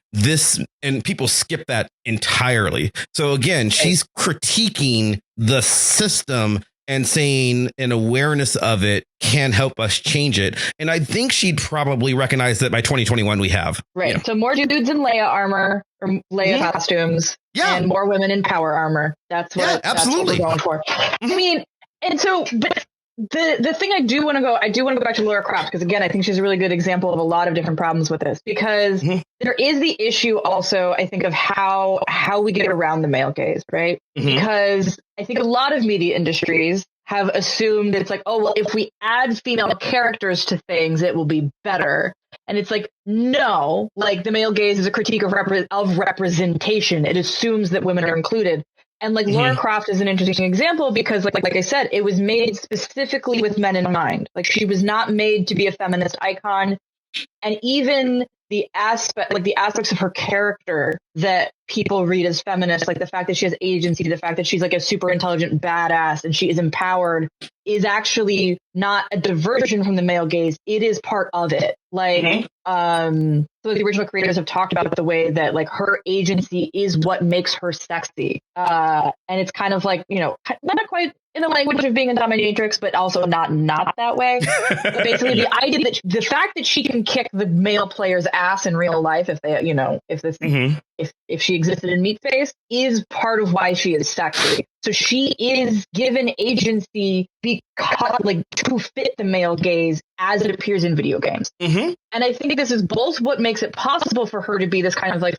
people skip that entirely. So again, she's critiquing the system and saying an awareness of it can help us change it. And I think she'd probably recognize that by 2021 we have. Right. So more dudes in Leia armor or Leia costumes and more women in power armor. That's what, absolutely. That's what we're going for. I mean, and so, but the thing I do want to go back to Laura Croft, because again, I think she's a really good example of a lot of different problems with this, because there is the issue also, I think, of how we get around the male gaze, right? Because I think a lot of media industries have assumed it's like, oh, well, if we add female characters to things, it will be better. And it's like, no, like the male gaze is a critique of representation. It assumes that women are included. And like Laura Croft is an interesting example because like I said, it was made specifically with men in mind. Like she was not made to be a feminist icon. And even the aspects of her character that people read as feminist, like the fact that she has agency, the fact that she's like a super intelligent badass and she is empowered, is actually not a diversion from the male gaze. It is part of it. Like, so the original creators have talked about the way that like her agency is what makes her sexy. And it's kind of like, not quite in the language of being a dominatrix, but also not that way. But basically the idea that the fact that she can kick the male player's ass in real life, if they, if she existed in Meatface, is part of why she is sexy. So she is given agency because, like, to fit the male gaze as it appears in video games. And I think this is both what makes it possible for her to be this kind of like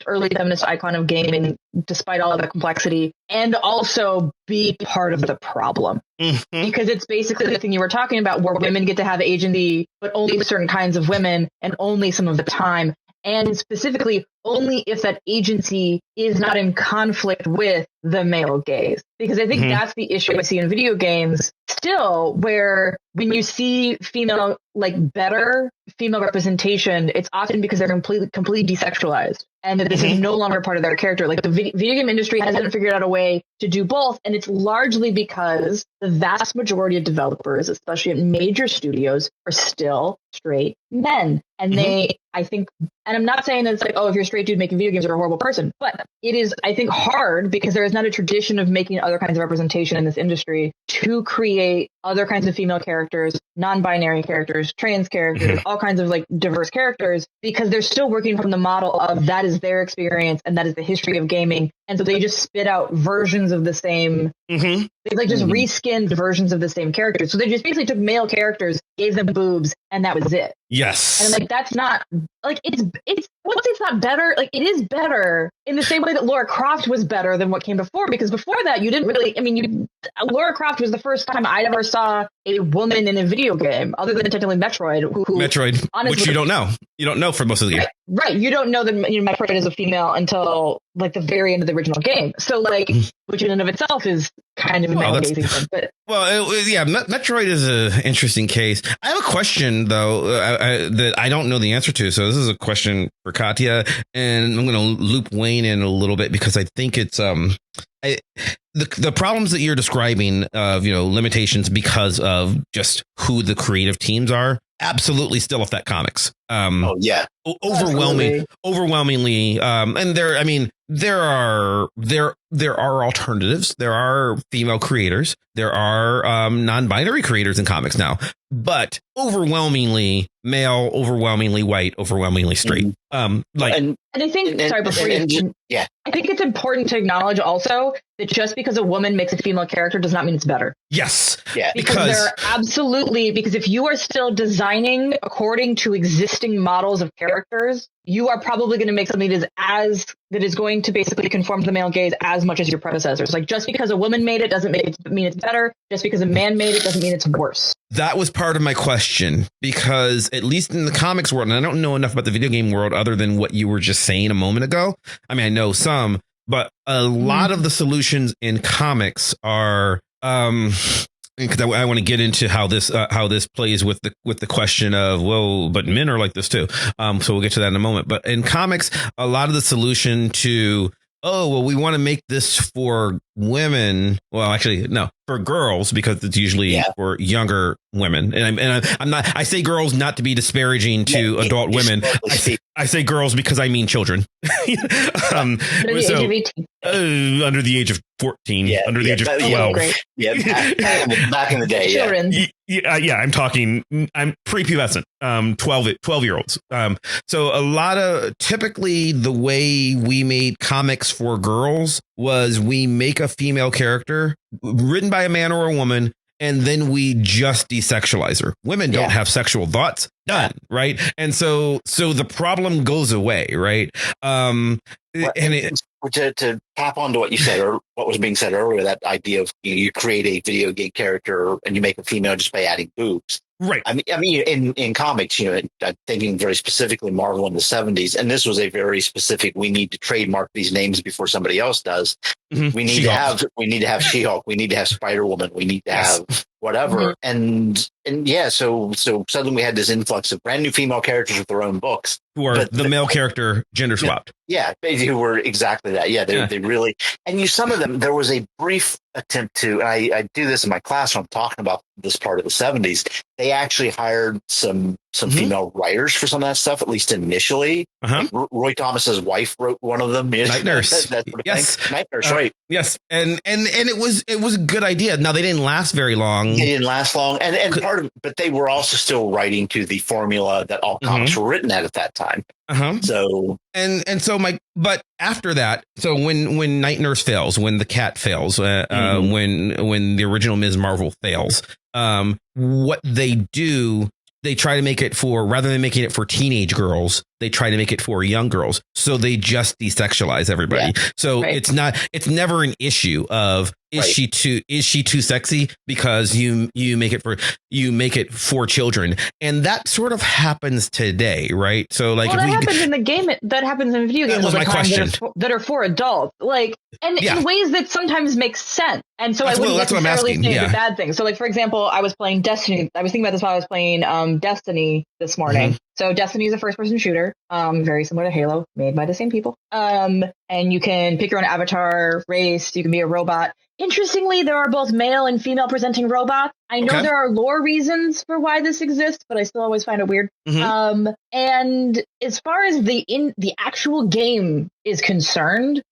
early feminist icon of gaming, despite all of the complexity, and also be part of the problem. Because it's basically the thing you were talking about, where women get to have agency, but only certain kinds of women and only some of the time. And specifically, only if that agency is not in conflict with the male gaze. Because I think that's the issue I see in video games still, where when you see better female representation, it's often because they're completely desexualized. And that this is no longer part of their character. Like the video game industry hasn't figured out a way to do both. And it's largely because the vast majority of developers, especially at major studios, are still straight men. And I think, and I'm not saying that it's like, oh, if you're a straight dude making video games, you're a horrible person. But it is, I think, hard because there is not a tradition of making other kinds of representation in this industry to create other kinds of female characters, non-binary characters, trans characters, all kinds of like diverse characters, because they're still working from the model of that is their experience and that is the history of gaming. And so they just spit out versions of the same. They like just reskinned versions of the same characters. So they just basically took male characters, gave them boobs, and that was it. Yes. And like that's not like it's once it's not better, like it is better in the same way that Laura Croft was better than what came before, because before that you didn't really, Laura Croft was the first time I ever saw a woman in a video game, other than technically Metroid, which you don't know. You don't know for most of the game. Right. You don't know that Metroid is a female until like the very end of the original game. So like, which in and of itself is kind of amazing. But Metroid is an interesting case. I have a question though that I don't know the answer to. So this is a question for Katya, and I'm going to loop Wayne in a little bit because I think it's the problems that you're describing of limitations because of just who the creative teams are absolutely still affect comics. Overwhelmingly. And there are alternatives. There are female creators. There are non-binary creators in comics now, but overwhelmingly male, overwhelmingly white, overwhelmingly straight. And I think, I think it's important to acknowledge also that just because a woman makes a female character does not mean it's better. Yes. Yeah. Because if you are still designing according to existing existing models of characters, you are probably going to make something that is going to basically conform to the male gaze as much as your predecessors. Like, just because a woman made it doesn't mean it's better. Just because a man made it doesn't mean it's worse. That was part of my question, because at least in the comics world, and I don't know enough about the video game world other than what you were just saying a moment ago. I mean, I know some, but a lot of the solutions in comics are, because I want to get into how this plays with the question of, well, but men are like this too. So we'll get to that in a moment. But in comics, a lot of the solution to, oh, well, we want to make this for women. Well, actually, no, for girls, because it's usually for younger women. And I'm not, I say girls not to be disparaging to adult women. I say girls because I mean children. Under the age of 14, under the age of 12. Back in the day. Children. I'm talking, I'm prepubescent, 12-year-olds. So a lot of, typically the way we made comics for girls was we make a female character written by a man or a woman, and then we just desexualize her. Women don't have sexual thoughts. Done. Right. And so the problem goes away. Right. And to tap onto what you said, or what was being said earlier, that idea of you create a video game character and you make a female just by adding boobs. Right. I mean, in comics, I'm thinking very specifically Marvel in the 70s, and this was a very specific. We need to trademark these names before somebody else does. Mm-hmm. We need to have She-Hulk. We need to have Spider-Woman. We need to have whatever. Mm-hmm. So suddenly we had this influx of brand new female characters with their own books, who are the male character gender swapped. Yeah, they were exactly that. Yeah, they really, and some of them, there was a brief attempt to, and I do this in my class when I'm talking about this part of the 70s. They actually hired some female writers for some of that stuff, at least initially. Like Roy Thomas's wife wrote one of them. Night Nurse. That sort of thing. Night Nurse, right. Yes. And it was a good idea. Now, they didn't last very long. They didn't last long. And part of, but they were also still writing to the formula that all comics were written at that time. So but after that, so when Night Nurse fails, when the Cat fails, when the original Ms. Marvel fails, what they do, they try to make it for, rather than making it for teenage girls, they try to make it for young girls. So they just desexualize everybody. Yeah. So it's never an issue of, is she too sexy, because you make it for children. And that sort of happens today, right? So like, that happens in the game, that happens in video games all the time that are for adults, like, and in ways that sometimes make sense. And so I wouldn't necessarily say it's a bad thing. So like, for example, I was playing Destiny. I was thinking about this while I was playing Destiny this morning. So Destiny is a first-person shooter, very similar to Halo, made by the same people. And you can pick your own avatar, race. You can be a robot. Interestingly, there are both male and female presenting robots. I know there are lore reasons for why this exists, but I still always find it weird. And as far as the actual game is concerned,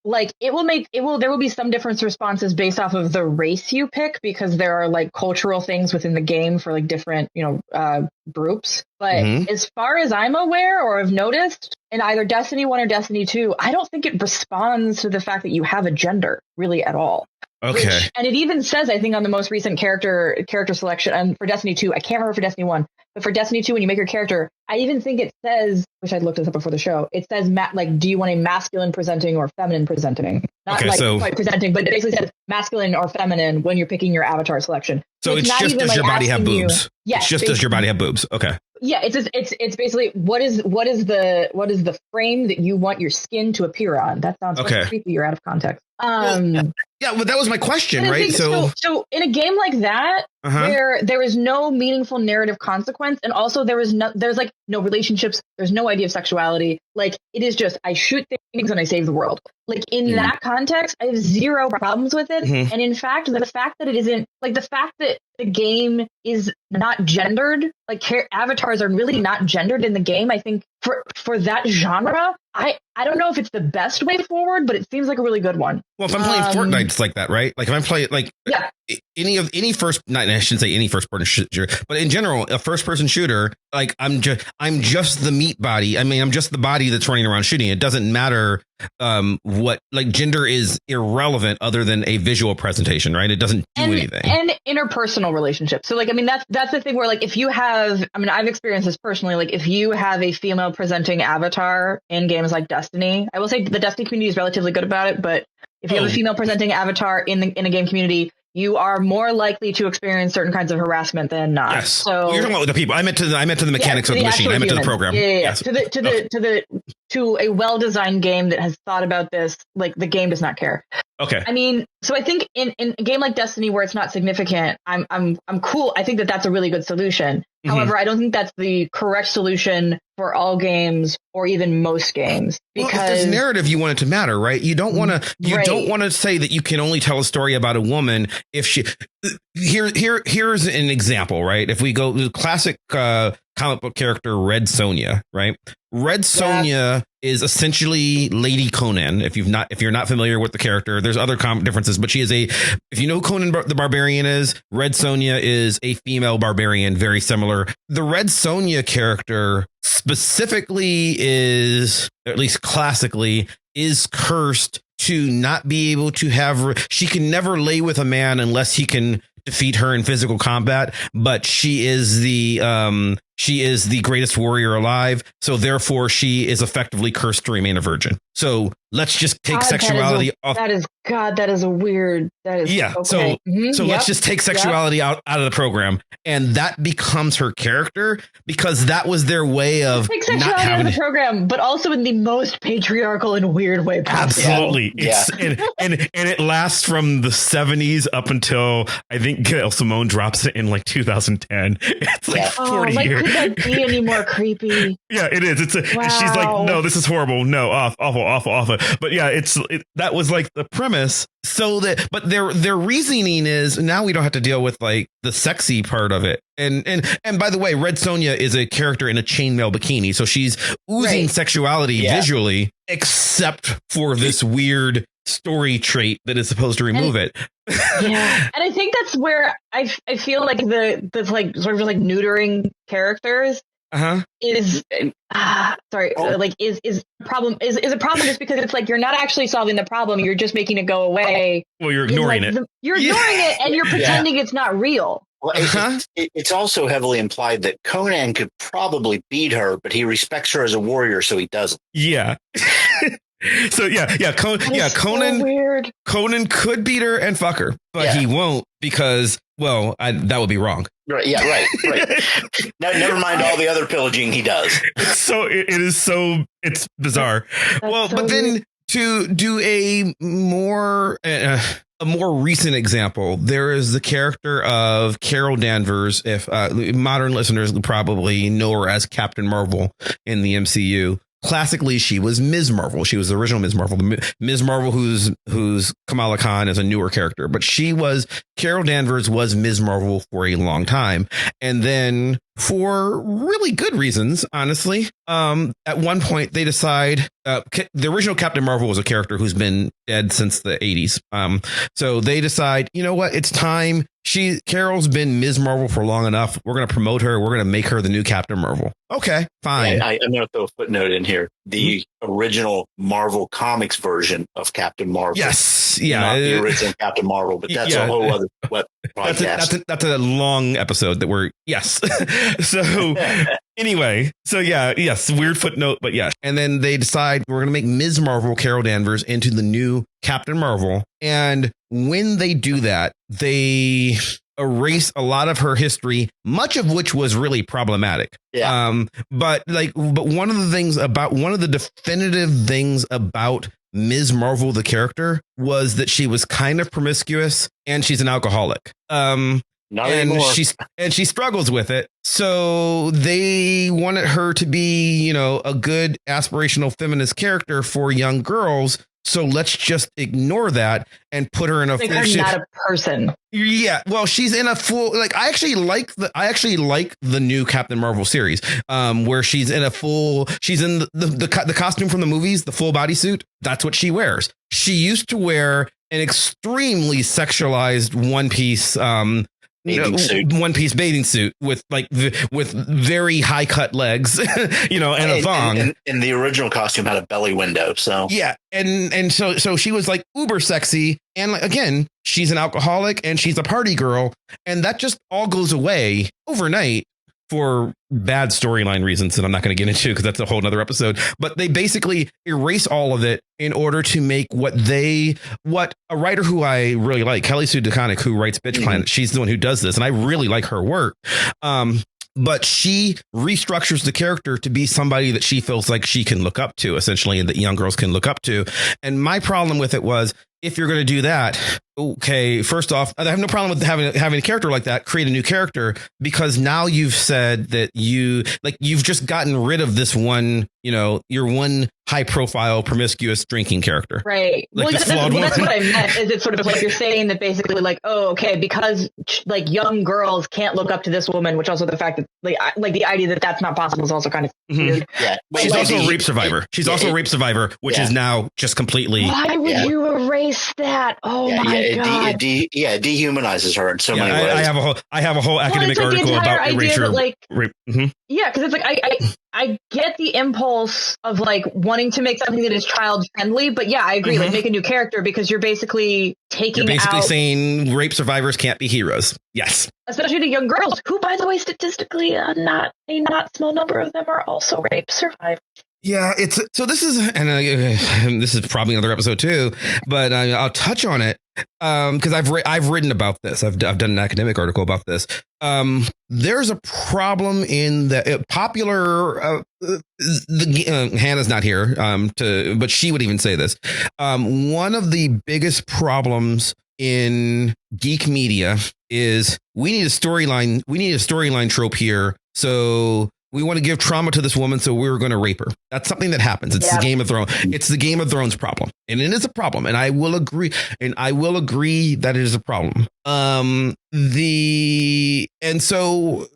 like there will be some different responses based off of the race you pick, because there are like cultural things within the game for like different, groups. But as far as I'm aware or have noticed, in either Destiny 1 or Destiny 2, I don't think it responds to the fact that you have a gender really at all. Okay. And it even says, I think, on the most recent character selection, and for Destiny 2, I can't remember for Destiny 1, but for Destiny 2, when you make your character, I even think it says, which I looked this up before the show, it says, do you want a masculine presenting or feminine presenting? Not quite presenting, but it basically says masculine or feminine when you're picking your avatar selection. So it's just, does your body have boobs? It's just, does your body have boobs? Okay. Yeah, it's basically what is the frame that you want your skin to appear on? That sounds creepy. You're out of context. Well, that was my question, right? So in a game like that, where there is no meaningful narrative consequence, and also there's like no relationships, there's no idea of sexuality. Like, it is just, I shoot things and I save the world. Like, in that context, I have zero problems with it. And in fact, the fact that it isn't, like, the fact that the game is not gendered, like avatars are really not gendered in the game, I think for that genre, I don't know if it's the best way forward, but it seems like a really good one. Well, if I'm playing Fortnite, it's like that, right? Like, if I'm playing any first, not, I shouldn't say any first person shooter, but in general, a first person shooter, like, I'm just the meat body. I mean, I'm just the body that's running around shooting. It doesn't matter. what like gender is irrelevant other than a visual presentation, right? It doesn't do anything. And interpersonal relationships. So like, I mean, that's the thing where like, if you have, I mean, I've experienced this personally, like if you have a female presenting avatar in games like Destiny, I will say the Destiny community is relatively good about it, but if you have a female presenting avatar in a game community, you are more likely to experience certain kinds of harassment than not. Yes. So well, you're talking about the people. I meant to the mechanics of the machine. I meant to the program. Yeah. Yes. To a well-designed game that has thought about this, like the game does not care. Okay. I mean, so I think in a game like Destiny where it's not significant, I'm cool. I think that's a really good solution. Mm-hmm. However, I don't think that's the correct solution for all games or even most games. Because if there's narrative, you want it to matter, right? You don't want to. Don't want to say that you can only tell a story about a woman if she. Here's an example, right? If we go the classic comic book character Red Sonja, right? Red Sonja is essentially Lady Conan. If you're not familiar with the character, there's other differences, but she is if you know who Conan the Barbarian is, Red Sonja is a female barbarian, very similar. The Red Sonja character specifically is, or at least classically, is cursed to not be able to have. She can never lay with a man unless he can defeat her in physical combat, but she is the greatest warrior alive, so therefore she is effectively cursed to remain a virgin. So let's just take sexuality off. That is a weird. That is okay. So let's just take sexuality out of the program, and that becomes her character because that was their way of take sexuality out of the program, but also in the most patriarchal and weird way possible. Absolutely, and it lasts from the 70s up until I think Gail Simone drops it in like 2010. It's like 40 years. Could that be any more creepy? Yeah, it is. She's like, no, this is horrible. No, awful. But yeah, that was like the premise. But their reasoning is now we don't have to deal with like the sexy part of it. And by the way, Red Sonja is a character in a chainmail bikini, so she's oozing sexuality visually, except for this weird story trait that is supposed to remove it. Yeah, and I think that's where I feel like the like sort of like neutering characters is is a problem just because it's like you're not actually solving the problem, you're just making it go away. Well, you're ignoring it. You're ignoring it, and you're pretending it's not real. Well, it's also heavily implied that Conan could probably beat her, but he respects her as a warrior, so he doesn't. Yeah. So Conan. So weird. Conan could beat her and fuck her, but he won't because, well, that would be wrong. Right. Yeah. Right. Now, never mind all the other pillaging he does. It's bizarre. But then to do a more recent example, there is the character of Carol Danvers. If modern listeners probably know her as Captain Marvel in the MCU. Classically, she was Ms. Marvel. She was the original Ms. Marvel. Ms. Marvel, who's Kamala Khan, is a newer character, but Carol Danvers was Ms. Marvel for a long time, and then for really good reasons, honestly. At one point, they decide the original Captain Marvel was a character who's been dead since the 80s. So they decide, you know what, it's time. Carol's been Ms. Marvel for long enough. We're going to promote her. We're going to make her the new Captain Marvel. Okay, fine. Yeah, I'm going to throw a footnote in here. The original Marvel Comics version of Captain Marvel. Yes. Yeah. Not the original Captain Marvel, but that's a whole other podcast. That's a long episode that we're, yes. So anyway, weird footnote, but yes. And then they decide we're going to make Ms. Marvel, Carol Danvers, into the new Captain Marvel. And when they do that, they erase a lot of her history, much of which was really problematic. Yeah. But one of the definitive things about Ms. Marvel, the character, was that she was kind of promiscuous and she's an alcoholic. Not anymore. She struggles with it. So they wanted her to be, a good aspirational feminist character for young girls. So let's just ignore that and put her in a. She's not a person. Yeah, well, she's in a full. Like, I actually like the new Captain Marvel series, where she's in a full. She's in the costume from the movies, the full bodysuit. That's what she wears. She used to wear an extremely sexualized one piece one piece bathing suit with with very high cut legs, and a thong. And the original costume had a belly window. So yeah. And so she was like uber sexy. And again, she's an alcoholic and she's a party girl. And that just all goes away overnight for bad storyline reasons that I'm not going to get into because that's a whole nother episode. But they basically erase all of it in order to make what a writer who I really like, Kelly Sue DeConnick, who writes Bitch Planet. She's the one who does this. And I really like her work. But she restructures the character to be somebody that she feels like she can look up to, essentially, and that young girls can look up to. And my problem with it was, if you're going to do that, okay, first off, I have no problem with having a character like that, create a new character, because now you've said that you've just gotten rid of this one, your one high profile promiscuous drinking character. Right. That's what I meant. Is it sort of like you're saying that basically like, oh, okay, because like young girls can't look up to this woman, which also the fact that like the idea that that's not possible is also kind of weird. Yeah. She's also a rape survivor. She's also a rape survivor, which is now just completely. Why would you erase that? Oh my God. It dehumanizes her in so many ways. I have a whole academic article about erasure. Rape. Yeah, because it's like I get the impulse of like wanting to make something that is child friendly, but yeah, I agree. Like make a new character because you're basically saying rape survivors can't be heroes. Yes, especially to young girls, who, by the way, statistically, not small number of them are also rape survivors. Yeah, this is probably another episode too, but I'll touch on it because I've written about this. I've done an academic article about this. There's a problem in the popular. Hannah's not here, but she would even say this. One of the biggest problems in geek media is we need a storyline. We need a storyline trope here. So we want to give trauma to this woman, so we're going to rape her. That's something that happens. It's the Game of Thrones. It's the Game of Thrones problem, and it is a problem. And I will agree. That it is a problem. So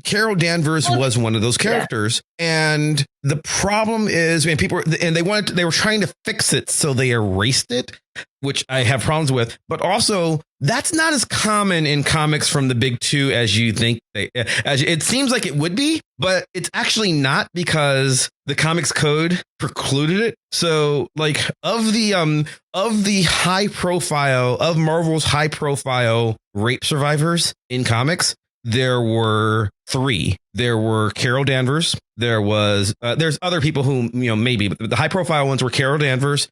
Carol Danvers was one of those characters, and the problem is, they were trying to fix it, so they erased it, which I have problems with. But also, that's not as common in comics from the big two as you think as it seems like it would be, but it's actually not, because the comics code precluded it. So like of the high profile of Marvel's high profile rape survivors in comics, there were 3. There were Carol Danvers. There's other people who, maybe, but the high profile ones were Carol Danvers,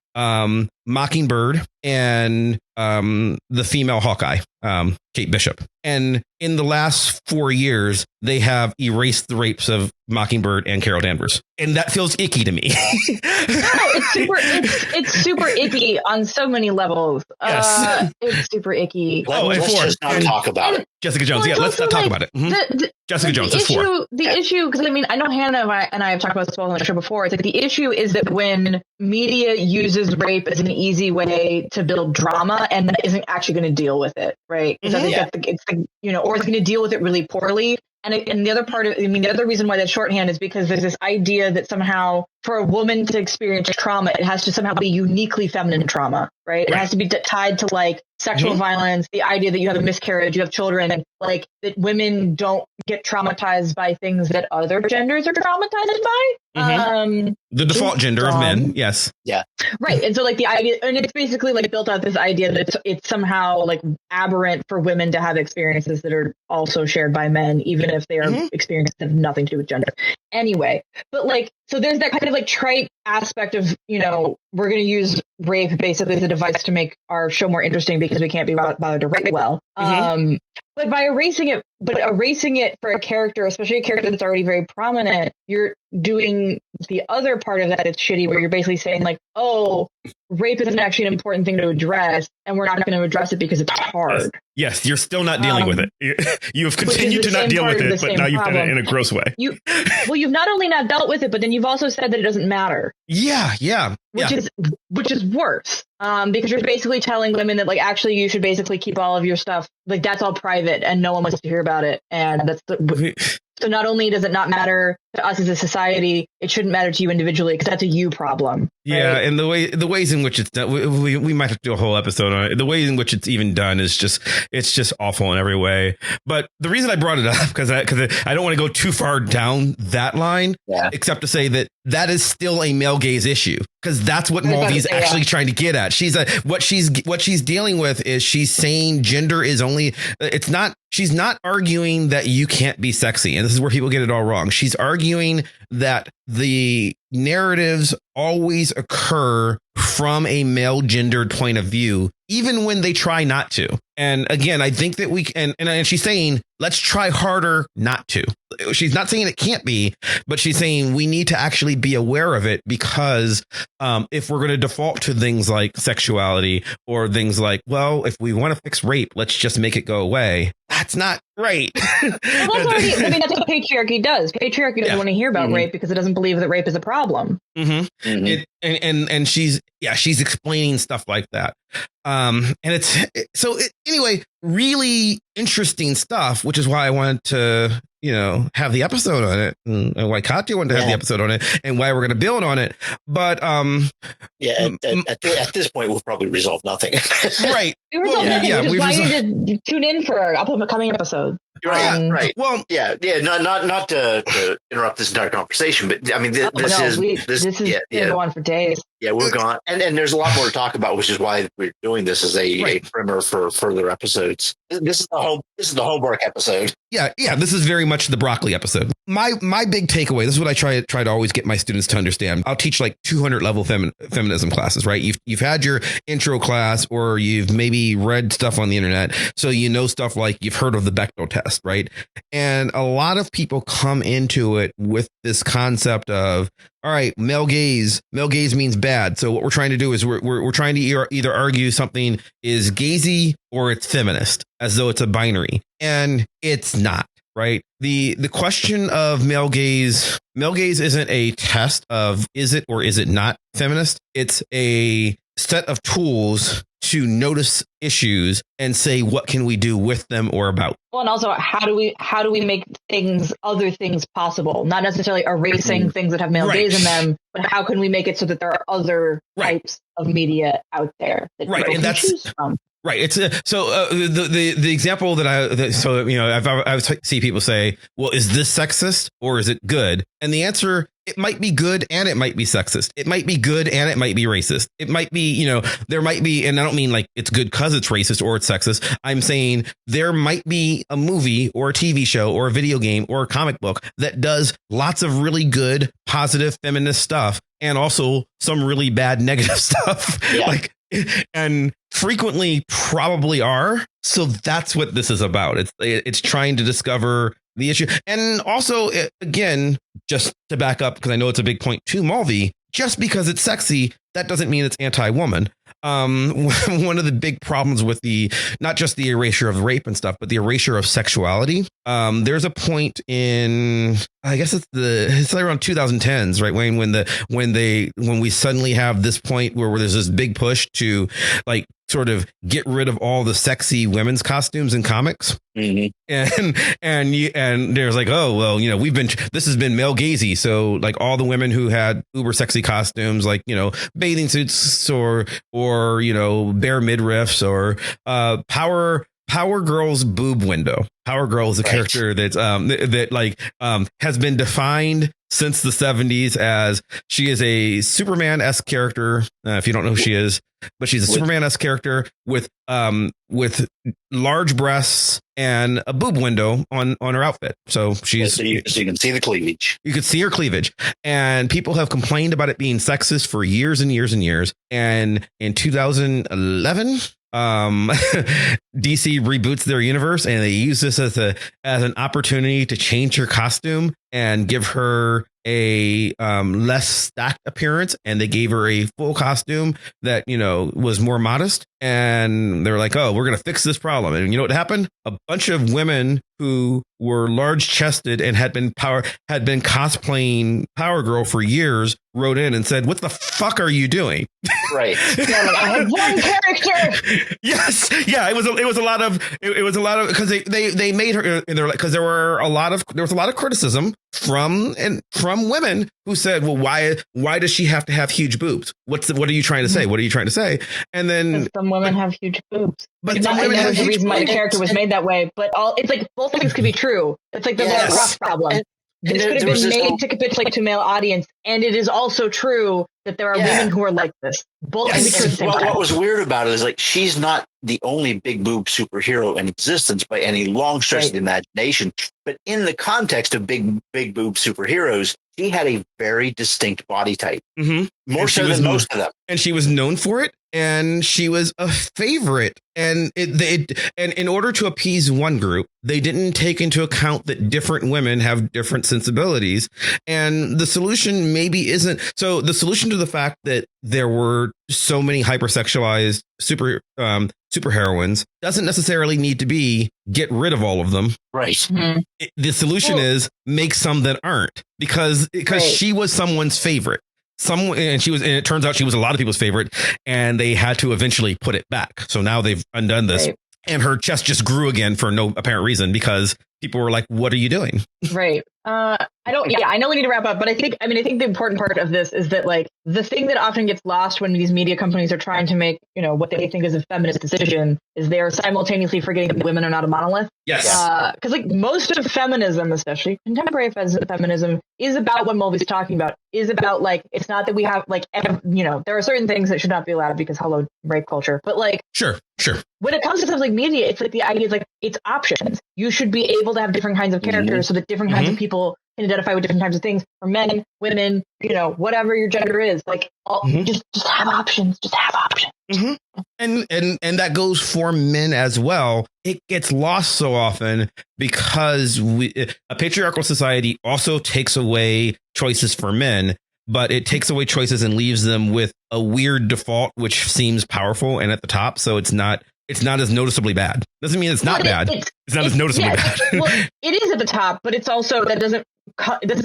Mockingbird, and the female Hawkeye, Kate Bishop. And in the last 4 years, they have erased the rapes of Mockingbird and Carol Danvers. And that feels icky to me. It's super icky on so many levels. Yes. It's super icky. Let's just not talk about it. Jessica Jones. Yeah, let's not talk about it. Jessica Jones is 4. The issue, because I know Hannah and I have talked about this on the show before. It's like the issue is that when media uses rape as an easy way to build drama, and that isn't actually going to deal with it, right? Because I think it's or it's going to deal with it really poorly. And the other part of, the other reason why that's shorthand is because there's this idea that somehow for a woman to experience trauma, it has to somehow be uniquely feminine trauma, right? It has to be tied to like sexual violence, the idea that you have a miscarriage, you have children, and like that women don't get traumatized by things that other genders are traumatized by. The default gender of men. Yes. Yeah. Right. And so like the idea, and it's basically like built out this idea that it's somehow like aberrant for women to have experiences that are also shared by men, even if they are experiences that have nothing to do with gender. Anyway, but like, so there's that kind of like trite aspect of, we're going to use rape basically as a device to make our show more interesting because we can't be bothered to write well. But by erasing it for a character, especially a character that's already very prominent, you're doing the other part of that. It's shitty, where you're basically saying like, oh, rape isn't actually an important thing to address, and we're not going to address it because it's hard. Yes, you're still not dealing with it. You have continued to not deal with it, but now you've done it in a gross way. You've not only not dealt with it, but then you've also said that it doesn't matter. Yeah. Which is worse. Because you're basically telling women that like actually you should basically keep all of your stuff, like that's all private and no one wants to hear about it. And so not only does it not matter to us as a society, it shouldn't matter to you individually because that's a you problem. Yeah, and the ways in which it's done, we might have to do a whole episode on it. The ways in which it's even done is just awful in every way. But the reason I brought it up because I don't want to go too far down that line, except to say that is still a male gaze issue, because that's what Mulvey's actually trying to get at. What she's dealing with is she's saying gender is only, it's not. She's not arguing that you can't be sexy. And this is where people get it all wrong. She's arguing that the narratives always occur from a male gendered point of view, even when they try not to. And again, I think that we can, and she's saying, let's try harder not to. She's not saying it can't be, but she's saying we need to actually be aware of it, because if we're going to default to things like sexuality or things like, well, if we want to fix rape, let's just make it go away. That's not right. Well, that's what patriarchy does. Patriarchy doesn't want to hear about rape because it doesn't believe that rape is a problem. And she's explaining stuff like that. And anyway, really interesting stuff, which is why I wanted to, have the episode on it, and why Katya wanted to have the episode on it, and why we're going to build on it. But at this point, we'll probably resolve nothing. Right. Which is why you need to tune in for our upcoming episode. Right. Well, not to interrupt this entire conversation, but I mean, this is go on for days. Yeah, we're gone, and there's a lot more to talk about, which is why we're doing this as a primer for further episodes. This is the homework episode. Yeah. This is very much the broccoli episode. My big takeaway. This is what I try to always get my students to understand. I'll teach like 200 level feminism classes, right? You've had your intro class, or you've maybe read stuff on the internet, so stuff like you've heard of the Bechdel test, right? And a lot of people come into it with this concept of, all right, male gaze means bad. So what we're trying to do is we're trying to either argue something is gazy or it's feminist, as though it's a binary, and it's not. Right. The question of male gaze isn't a test of is it or is it not feminist. It's a set of tools to notice issues and say, what can we do with them or about? Well, and also, how do we make other things possible? Not necessarily erasing things that have male gaze in them, but how can we make it so that there are other types of media out there that people can choose from? Right. It's the example that I see people say, well, is this sexist or is it good? And the answer, it might be good and it might be sexist. It might be good and it might be racist. It might be, there might be, and I don't mean like it's good because it's racist or it's sexist. I'm saying there might be a movie or a TV show or a video game or a comic book that does lots of really good, positive feminist stuff, and also some really bad negative stuff. Yeah. And frequently probably are. So that's what this is about. It's trying to discover the issue. And also, again, just to back up, because I know it's a big point to Mulvey, just because it's sexy, that doesn't mean it's anti-woman. One of the big problems with not just the erasure of rape and stuff, but the erasure of sexuality. There's a point in, I guess it's like around 2010s, right? When we suddenly have this point where there's this big push to like sort of get rid of all the sexy women's costumes in comics. Mm-hmm. And there's like, oh, well, this has been male gazy. So like all the women who had uber sexy costumes, like, bathing suits or bare midriffs or Power Girl's boob window. Power Girl is a character that's has been defined since the 70s as she is a Superman-esque character. If you don't know who she is, but she's a Superman-esque character with large breasts and a boob window on her outfit. So she's so you can see the cleavage. You could see her cleavage, and people have complained about it being sexist for years and years and years. And in 2011. DC reboots their universe, and they use this as an opportunity to change her costume and give her a less stacked appearance, and they gave her a full costume that was more modest. and they're like, oh, we're going to fix this problem. And you know what happened? A bunch of women who were large chested and had been cosplaying Power Girl for years wrote in and said, what the fuck are you doing? Right. Yeah, like, I have one character. Yes. Yeah. It was a lot of because they made her, and they're like, because there was a lot of criticism from women who said, well, why does she have to have huge boobs? What are you trying to say? What are you trying to say? And then some women have huge boobs. But some women have the reason why the character was made that way. But it's like both things could be true. It's like the Laura Croft problem. This could have been made to capitulate to a male audience, and it is also true that there are women who are like this. Both can be true at the same time. What was weird about it is like she's not the only big boob superhero in existence by any long stretch of the imagination. But in the context of big boob superheroes, she had a very distinct body type, more so than most of them, and she was known for it. And she was a favorite. And and in order to appease one group, they didn't take into account that different women have different sensibilities. And the solution maybe isn't. So the solution to the fact that there were so many hypersexualized super heroines doesn't necessarily need to be get rid of all of them. Right. Mm-hmm. The solution is make some that aren't, because she was someone's favorite. And it turns out she was a lot of people's favorite, and they had to eventually put it back. So now they've undone this, and her chest just grew again for no apparent reason, because people were like, what are you doing? Right. I know we need to wrap up, but I think the important part of this is that, like, the thing that often gets lost when these media companies are trying to make, what they think is a feminist decision is they are simultaneously forgetting that women are not a monolith. Yes. Because like most of feminism, especially contemporary feminism, is about what Mulvey's talking about, is about, like, it's not that we have, like, there are certain things that should not be allowed because hello, rape culture. But, like, Sure. when it comes to stuff like media, it's like the idea is like it's options. You should be able to have different kinds of characters so that different kinds of people can identify with different types of things. For men, women, whatever your gender is, like just have options. Just have options. And that goes for men as well. It gets lost so often because a patriarchal society also takes away choices for men, but it takes away choices and leaves them with a weird default, which seems powerful and at the top. So it's not as noticeably bad. Doesn't mean it's not bad. It's not as noticeably bad. Well, it is at the top, but it's also it doesn't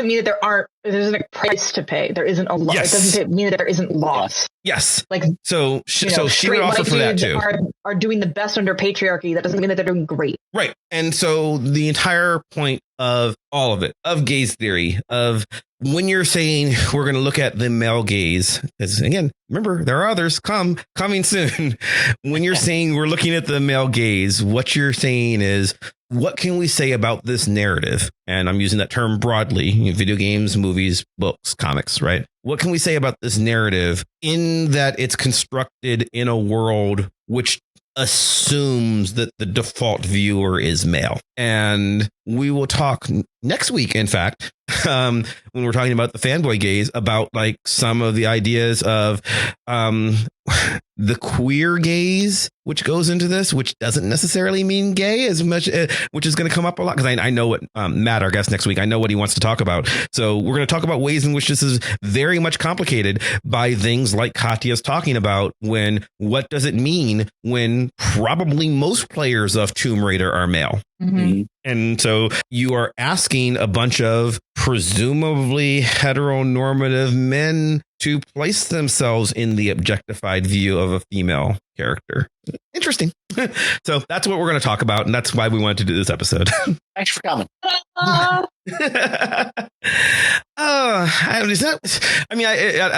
mean that there isn't a price to pay. There isn't a loss. Yes. It doesn't mean that there isn't loss. Yes. Like, so she would offer for that too. Are doing the best under patriarchy. That doesn't mean that they're doing great. Right. And so the entire point of all of it, of gaze theory, of when you're saying we're going to look at the male gaze, because again, remember, there are others coming soon. When you're saying we're looking at the male gaze, what you're saying is, what can we say about this narrative? And I'm using that term broadly: video games, movies, books, comics, right? What can we say about this narrative in that it's constructed in a world which assumes that the default viewer is male? And we will talk next week, in fact, when we're talking about the fanboy gaze, about like some of the ideas of the queer gaze, which goes into this, which doesn't necessarily mean gay as much, which is going to come up a lot, because I know what Matt, our guest next week, I know what he wants to talk about. So we're going to talk about ways in which this is very much complicated by things like Katya's talking about. What does it mean when probably most players of Tomb Raider are male? Mm-hmm. And so you are asking a bunch of presumably heteronormative men to place themselves in the objectified view of a female character. Interesting. So that's what we're going to talk about, and that's why we wanted to do this episode. Thanks for coming. I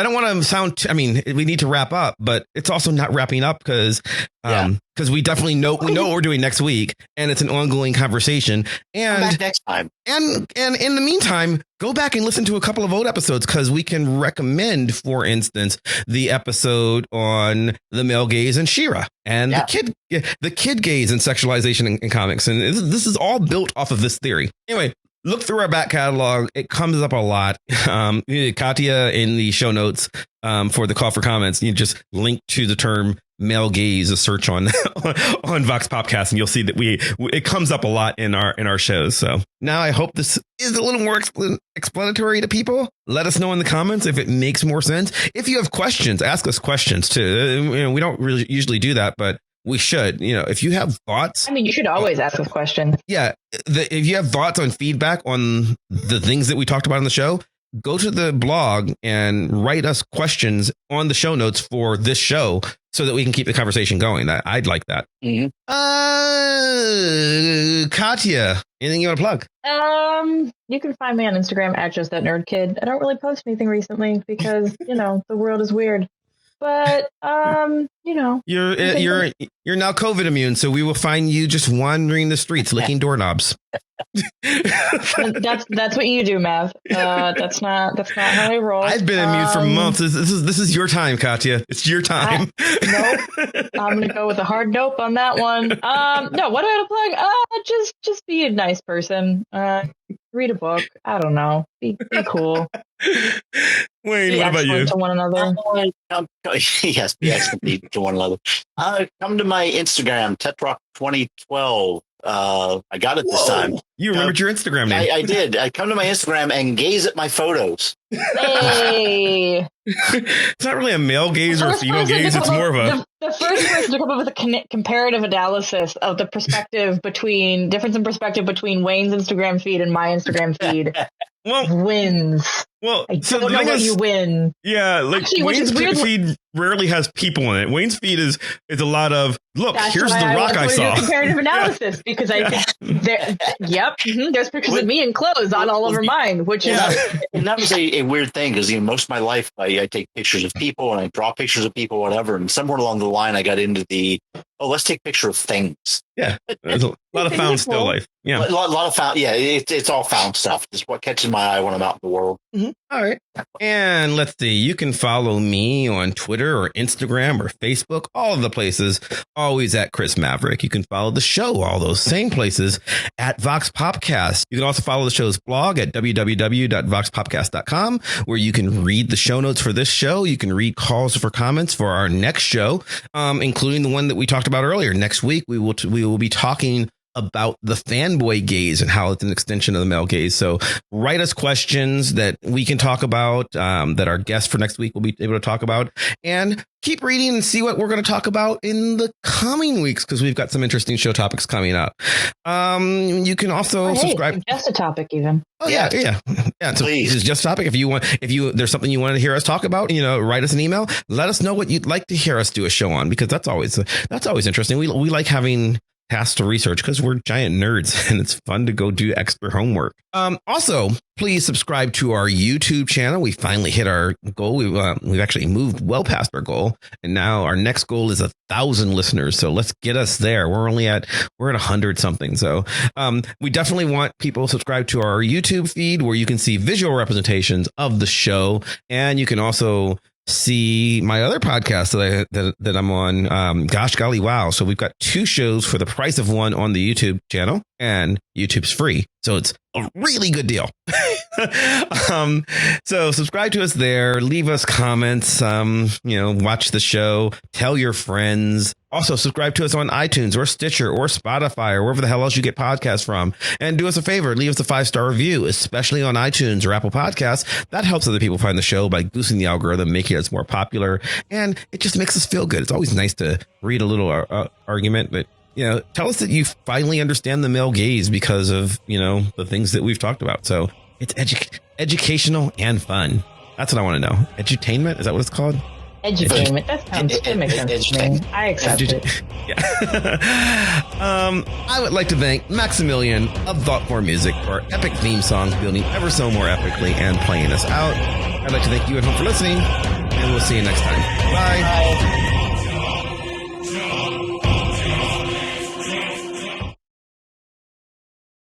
don't want to sound. We need to wrap up, but it's also not wrapping up because we definitely know what we're doing next week, and it's an ongoing conversation. And come back next time. And in the meantime, go back and listen to a couple of old episodes, because we can recommend, for instance, the episode on the male gaze and She-Ra, and the kid gaze and sexualization in comics. And this is all built off of this theory. Anyway, look through our back catalog. It comes up a lot. Katya, in the show notes for the call for comments, you just link to the term male gaze, a search on on Vox Popcast, and you'll see that it comes up a lot in our shows. So now I hope this is a little more explanatory to people. Let us know in the comments if it makes more sense. If you have questions, ask us questions too. We don't really usually do that, but we should. If you have thoughts, I mean, you should always ask us questions. Yeah, if you have thoughts on feedback on the things that we talked about on the show, go to the blog and write us questions on the show notes for this show so that we can keep the conversation going. I'd like that. Mm-hmm. Katya, anything you want to plug? You can find me on Instagram at @justthatnerdkid. I don't really post anything recently because, the world is weird. But you're now COVID immune, so we will find you just wandering the streets, licking doorknobs. That's what you do, Mav. That's not how I roll. I've been immune for months. This is your time, Katya. It's your time. Nope. I'm gonna go with a hard nope on that one. No, what do I have to plug? Just be a nice person. Read a book. I don't know. Be cool. Wayne, what about you? To one another. Yes, be excellent to one another. Come to my Instagram, tetrock2012. I got it this time. You remembered your Instagram name. I did. I come to my Instagram and gaze at my photos. Hey. It's not really a male gaze or a female gaze. It's more of a... The first person to come up with a comparative analysis of the difference in perspective between Wayne's Instagram feed and my Instagram feed wins. Well, I don't know what you win. Yeah, actually, Wayne's feed rarely has people in it. Wayne's feed is a lot of, look, here's the rock I saw. Comparative analysis because there's pictures of me in clothes on all over mine, which is... And that was a weird thing because most of my life I take pictures of people and I draw pictures of people, whatever. And somewhere along the line, I got into let's take a picture of things. Yeah, there's a lot of found still life. Yeah, a lot of found. Yeah, it's all found stuff. It's what catches my eye when I'm out in the world. Mm-hmm. All right. And let's see, you can follow me on Twitter or Instagram or Facebook, all of the places, always at Chris Maverick. You can follow the show, all those same places, at Vox Popcast. You can also follow the show's blog at www.voxpopcast.com, where you can read the show notes for this show. You can read calls for comments for our next show, including the one that we talked about earlier. Next week, we will be talking about the fanboy gaze and how it's an extension of the male gaze. So write us questions that we can talk about, that our guest for next week will be able to talk about, and keep reading and see what we're going to talk about in the coming weeks, because we've got some interesting show topics coming up. You can also subscribe. Just a topic even. Oh yeah. So it's just a topic. If there's something you want to hear us talk about, write us an email. Let us know what you'd like to hear us do a show on, because that's always interesting. We like having tasks to research because we're giant nerds and it's fun to go do extra homework. Also, please subscribe to our YouTube channel. We finally hit our goal. We've actually moved well past our goal, and now our next goal is 1,000 listeners. So let's get us there. We're at 100 something. So we definitely want people to subscribe to our YouTube feed, where you can see visual representations of the show, and you can also see my other podcast that I'm on, Gosh Golly Wow. So we've got 2 shows for the price of one on the YouTube channel, and YouTube's free. So it's a really good deal. So subscribe to us there, leave us comments, watch the show, tell your friends. Also subscribe to us on iTunes or Stitcher or Spotify or wherever the hell else you get podcasts from. And do us a favor, leave us a 5-star review, especially on iTunes or Apple Podcasts. That helps other people find the show by boosting the algorithm, making us more popular. And it just makes us feel good. It's always nice to read a little argument, but tell us that you finally understand the male gaze because of, the things that we've talked about. So it's educational and fun. That's what I want to know. Edutainment? Is that what it's called? Edutainment. That makes sense to me. I accept it. Yeah. I would like to thank Maximilian of Thoughtcore Music for our epic theme song, building ever so more epically and playing us out. I'd like to thank you at home for listening, and we'll see you next time. Bye.